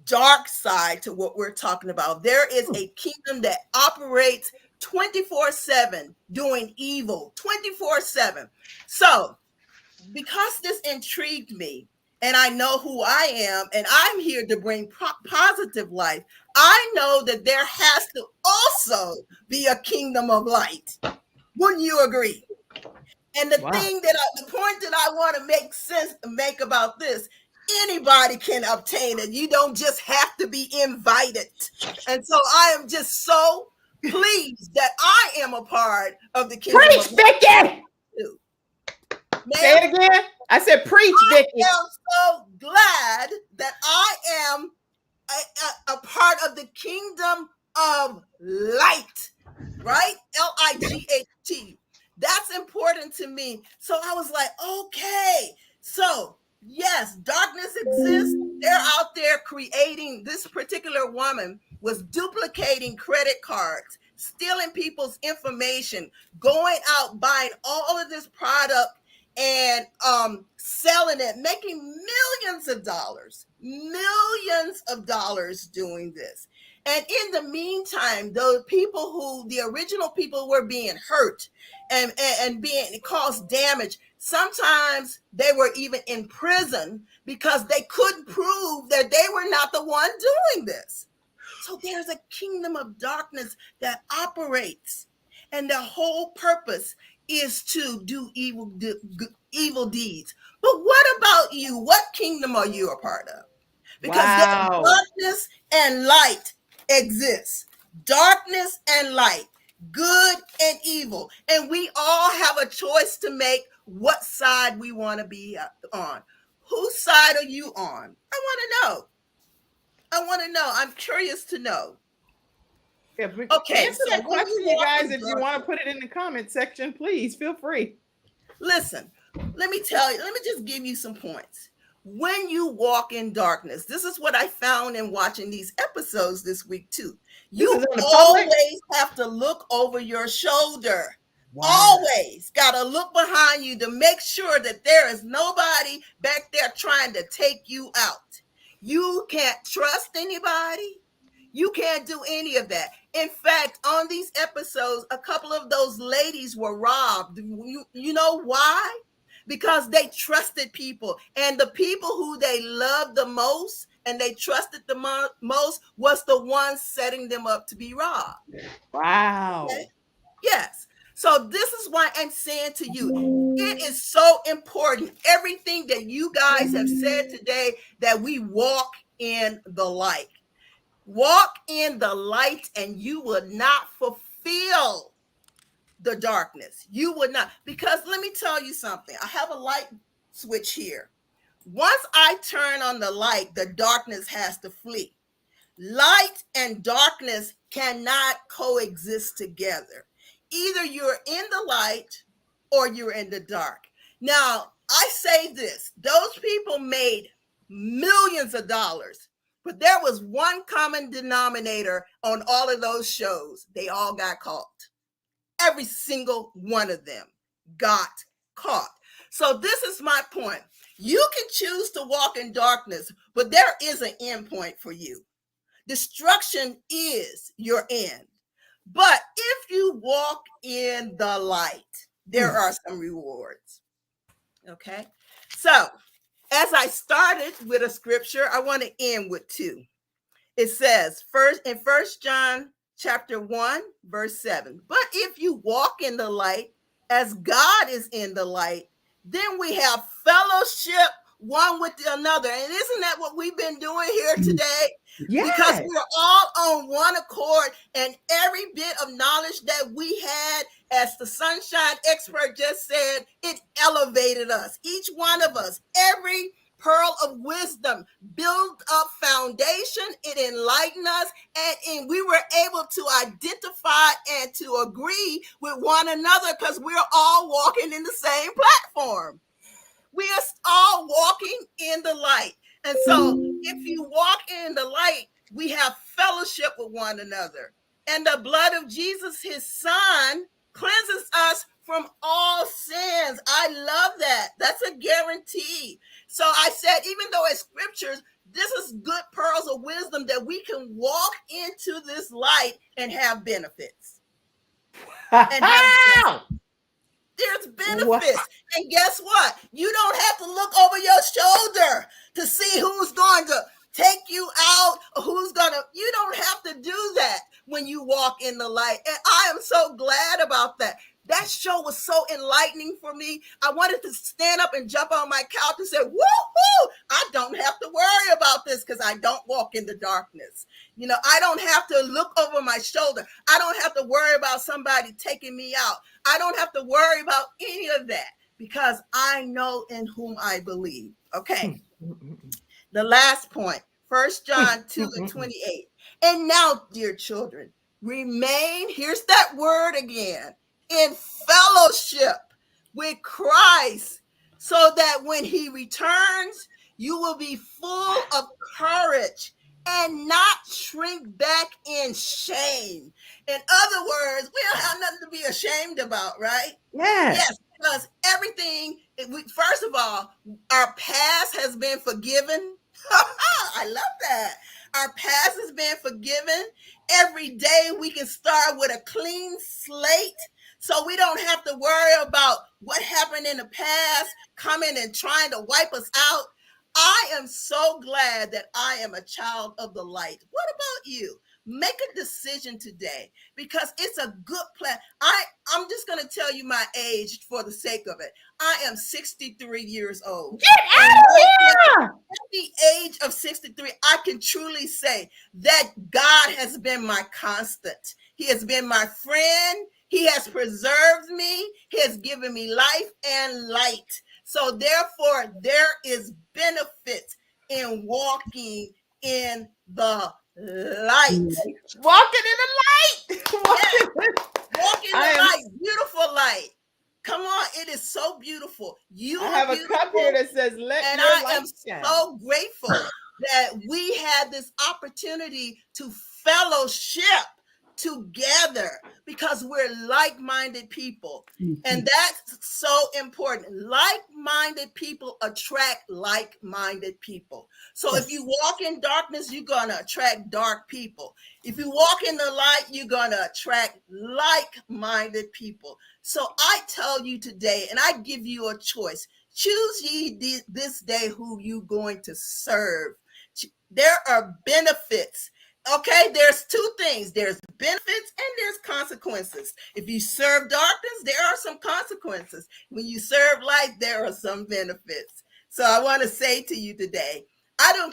dark side to what we're talking about. There is a kingdom that operates 24/7 doing evil 24/7. So because this intrigued me and I know who I am and I'm here to bring positive life, I know that there has to also be a kingdom of light. Wouldn't you agree? And the thing that the point that I want to make about this, anybody can obtain it. You don't just have to be invited. And so I am just so pleased that I am a part of the kingdom. Preach, Vicky. Say it again. I said preach, Vicky. I am so glad that I am a part of the kingdom of light, right? Light. That's important to me. So I was like, okay, so yes, darkness exists. They're out there creating. This particular woman was duplicating credit cards, stealing people's information, going out, buying all of this product and selling it, making millions of dollars doing this. And in the meantime, the original people were being hurt and being caused damage. Sometimes they were even in prison because they couldn't prove that they were not the one doing this. So there's a kingdom of darkness that operates, and the whole purpose is to do evil deeds. But what about you? What kingdom are you a part of? Because darkness and light exists. Darkness and light, good and evil. And we all have a choice to make what side we want to be on. Whose side are you on? I want to know. I'm curious to know. Yeah, okay, answer that question, you guys. If you want to put it in the comment section, please feel free. Listen, let me just give you some points. When you walk in darkness, this is what I found in watching these episodes this week too. You always have to look over your shoulder. Wow. Always got to look behind you to make sure that there is nobody back there trying to take you out. You can't trust anybody. You can't do any of that. In fact, on these episodes, a couple of those ladies were robbed. You know why? Because they trusted people, and the people who they loved the most and they trusted the most was the ones setting them up to be robbed. Wow. Okay? Yes. So this is why I'm saying to you, it is so important, everything that you guys have said today, that we walk in the light. Walk in the light and you will not fulfill the darkness. You would not, because let me tell you something. I have a light switch here. Once I turn on the light, the darkness has to flee. Light and darkness cannot coexist together. Either you're in the light or you're in the dark. Now, I say this, those people made millions of dollars, but there was one common denominator on all of those shows. They all got caught. Every single one of them got caught. So this is my point. You can choose to walk in darkness, but there is an end point for you. Destruction is your end. But if you walk in the light, there are some rewards. Okay. So as I started with a scripture, I want to end with two. It says in 1 John chapter 1, verse 7, but if you walk in the light as God is in the light, then we have fellowship one with another. And isn't that what we've been doing here today? Yes. Because we're all on one accord, and every bit of knowledge that we had, as the sunshine expert just said, it elevated us. Each one of us, every pearl of wisdom built up foundation, it enlightened us, and we were able to identify and to agree with one another because we're all walking in the same platform. We are all walking in the light. And so if you walk in the light, we have fellowship with one another. And the blood of Jesus, his son, cleanses us from all sins. I love that. That's a guarantee. So I said, even though it's scriptures, this is good pearls of wisdom that we can walk into this light and have benefits. There's benefits. Wow. And guess what? You don't have to look over your shoulder to see who's going to take you out or you don't have to do that when you walk in the light. And I am so glad about that. That show was so enlightening for me. I wanted to stand up and jump on my couch and say, woo-hoo, I don't have to worry about this because I don't walk in the darkness. You know, I don't have to look over my shoulder. I don't have to worry about somebody taking me out. I don't have to worry about any of that because I know in whom I believe. Okay. The last point, 1 John 2:28. And now, dear children, remain, here's that word again, in fellowship with Christ, so that when he returns, you will be full of courage and not shrink back in shame. In other words, we don't have nothing to be ashamed about, right? Yes, because everything, first of all, our past has been forgiven. I love that. Our past has been forgiven. Every day we can start with a clean slate. So we don't have to worry about what happened in the past coming and trying to wipe us out. I am so glad that I am a child of the light. What about you? Make a decision today because it's a good plan. I'm just going to tell you my age for the sake of it. I am 63 years old. Get out of here! At the age of 63, I can truly say that God has been my constant. He has been my friend. He has preserved me. He has given me life and light. So therefore, there is benefit in walking in the light. Walking in the light. Walking in the light. Beautiful light. Come on, it is so beautiful. I have a cup here that says "Let and your I light am shine." So grateful that we had this opportunity to fellowship together because we're like-minded people. And that's so important. Like-minded people attract like-minded people. So if you walk in darkness, you're going to attract dark people. If you walk in the light, you're going to attract like-minded people. So I tell you today, and I give you a choice, choose ye this day who you going to serve. There are benefits. Okay, there's two things. There's benefits and there's consequences. If you serve darkness, there are some consequences. When you serve light, there are some benefits. So I want to say to you today, I'm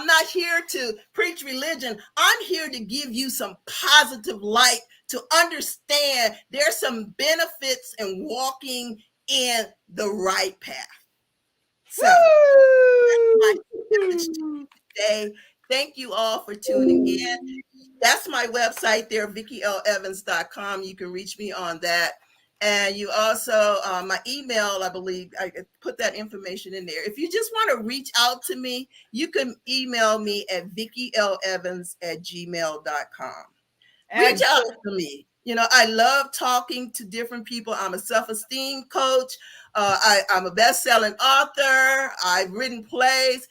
not here to preach religion. I'm here to give you some positive light to understand there's some benefits in walking in the right path. So that's my message to you today. Thank you all for tuning in. That's my website there, VickiLEvans.com. You can reach me on that. And you also, my email, I believe, I put that information in there. If you just want to reach out to me, you can email me at VickiLEvans@gmail.com. Reach out to me. You know, I love talking to different people. I'm a self-esteem coach. I'm a best-selling author. I've written plays.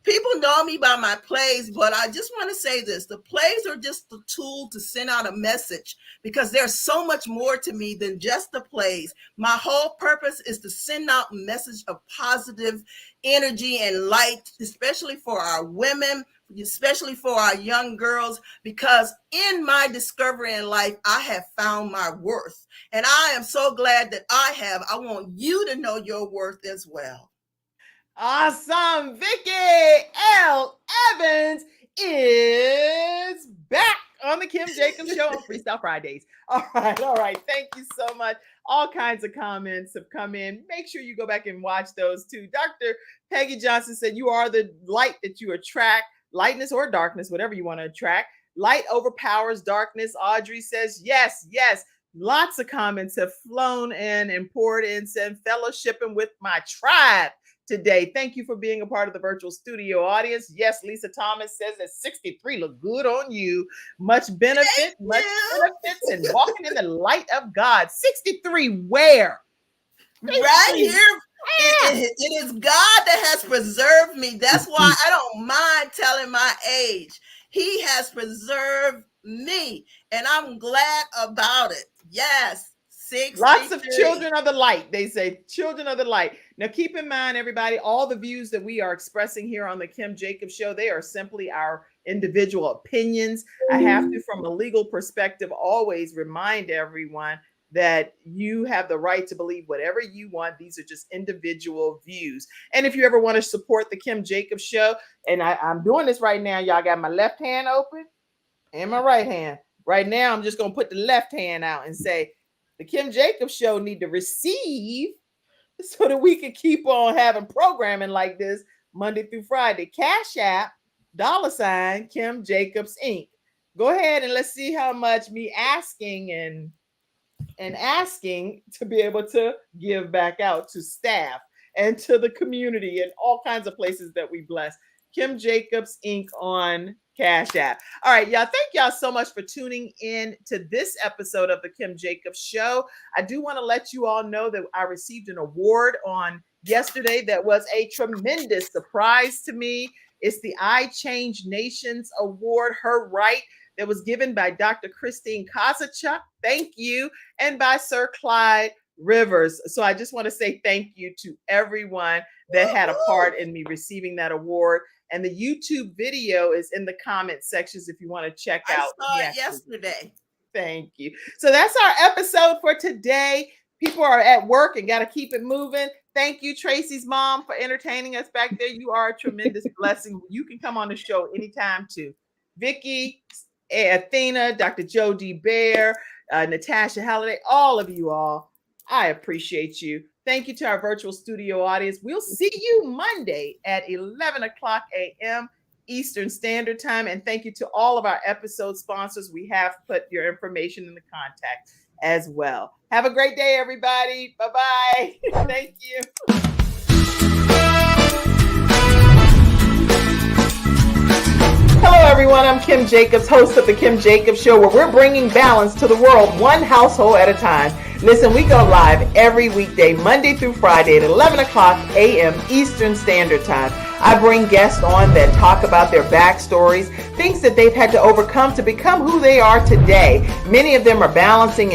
People know me by my plays, but I just want to say this. The plays are just the tool to send out a message, because there's so much more to me than just the plays. My whole purpose is to send out a message of positive energy and light, especially for our women, especially for our young girls, because in my discovery in life, I have found my worth. And I am so glad that I have. I want you to know your worth as well. Awesome. Vicki L. Evans is back on the Kimjacobs Show on Freestyle Fridays. All right. Thank you so much. All kinds of comments have come in. Make sure you go back and watch those too. Dr. Peggy Johnson said, you are the light that you attract, lightness or darkness, whatever you want to attract. Light overpowers darkness. Audrey says, yes. Lots of comments have flown in and poured in, said fellowshipping with my tribe today. Thank you for being a part of the virtual studio audience. Yes, Lisa Thomas says that 63 look good on you. Much benefits and walking in the light of God. 63 where? Right here. It is God that has preserved me. That's why I don't mind telling my age. He has preserved me, and I'm glad about it. Yes. 63. Lots of children of the light. They say children of the light. Now, keep in mind, everybody, all the views that we are expressing here on the Kimjacobs Show, they are simply our individual opinions. I have to, from a legal perspective, always remind everyone that you have the right to believe whatever you want. These are just individual views. And if you ever want to support the Kimjacobs Show, and I'm doing this right now, y'all got my left hand open and my right hand. Right now, I'm just going to put the left hand out and say, the Kimjacobs Show need to receive so that we can keep on having programming like this Monday through Friday. Cash App, $ Kimjacobs Inc. Go ahead and let's see how much me asking and asking to be able to give back out to staff and to the community and all kinds of places that we bless. Kimjacobs Inc. on Cash App. All right, y'all. Thank y'all so much for tuning in to this episode of the Kimjacobs Show. I do want to let you all know that I received an award on yesterday that was a tremendous surprise to me. It's the I Change Nations Award, Her Right, that was given by Dr. Christine Kozachuk. Thank you. And by Sir Clyde Rivers. So I just want to say thank you to everyone that had a part in me receiving that award. And the YouTube video is in the comment sections if you want to check out. I saw it yesterday. Thank you. So that's our episode for today. People are at work and got to keep it moving. Thank you, Tracy's mom, for entertaining us back there. You are a tremendous blessing. You can come on the show anytime too. Vicki, Athena, Dr. Joe D. Bear, Natasha Halliday, all of you all. I appreciate you. Thank you to our virtual studio audience. We'll see you Monday at 11 o'clock a.m. Eastern Standard Time. And thank you to all of our episode sponsors. We have put your information in the contact as well. Have a great day, everybody. Bye-bye. Thank you. Hello, everyone. I'm Kimjacobs, host of the Kimjacobs Show, where we're bringing balance to the world, one household at a time. Listen, we go live every weekday, Monday through Friday at 11 o'clock a.m. Eastern Standard Time. I bring guests on that talk about their backstories, things that they've had to overcome to become who they are today. Many of them are balancing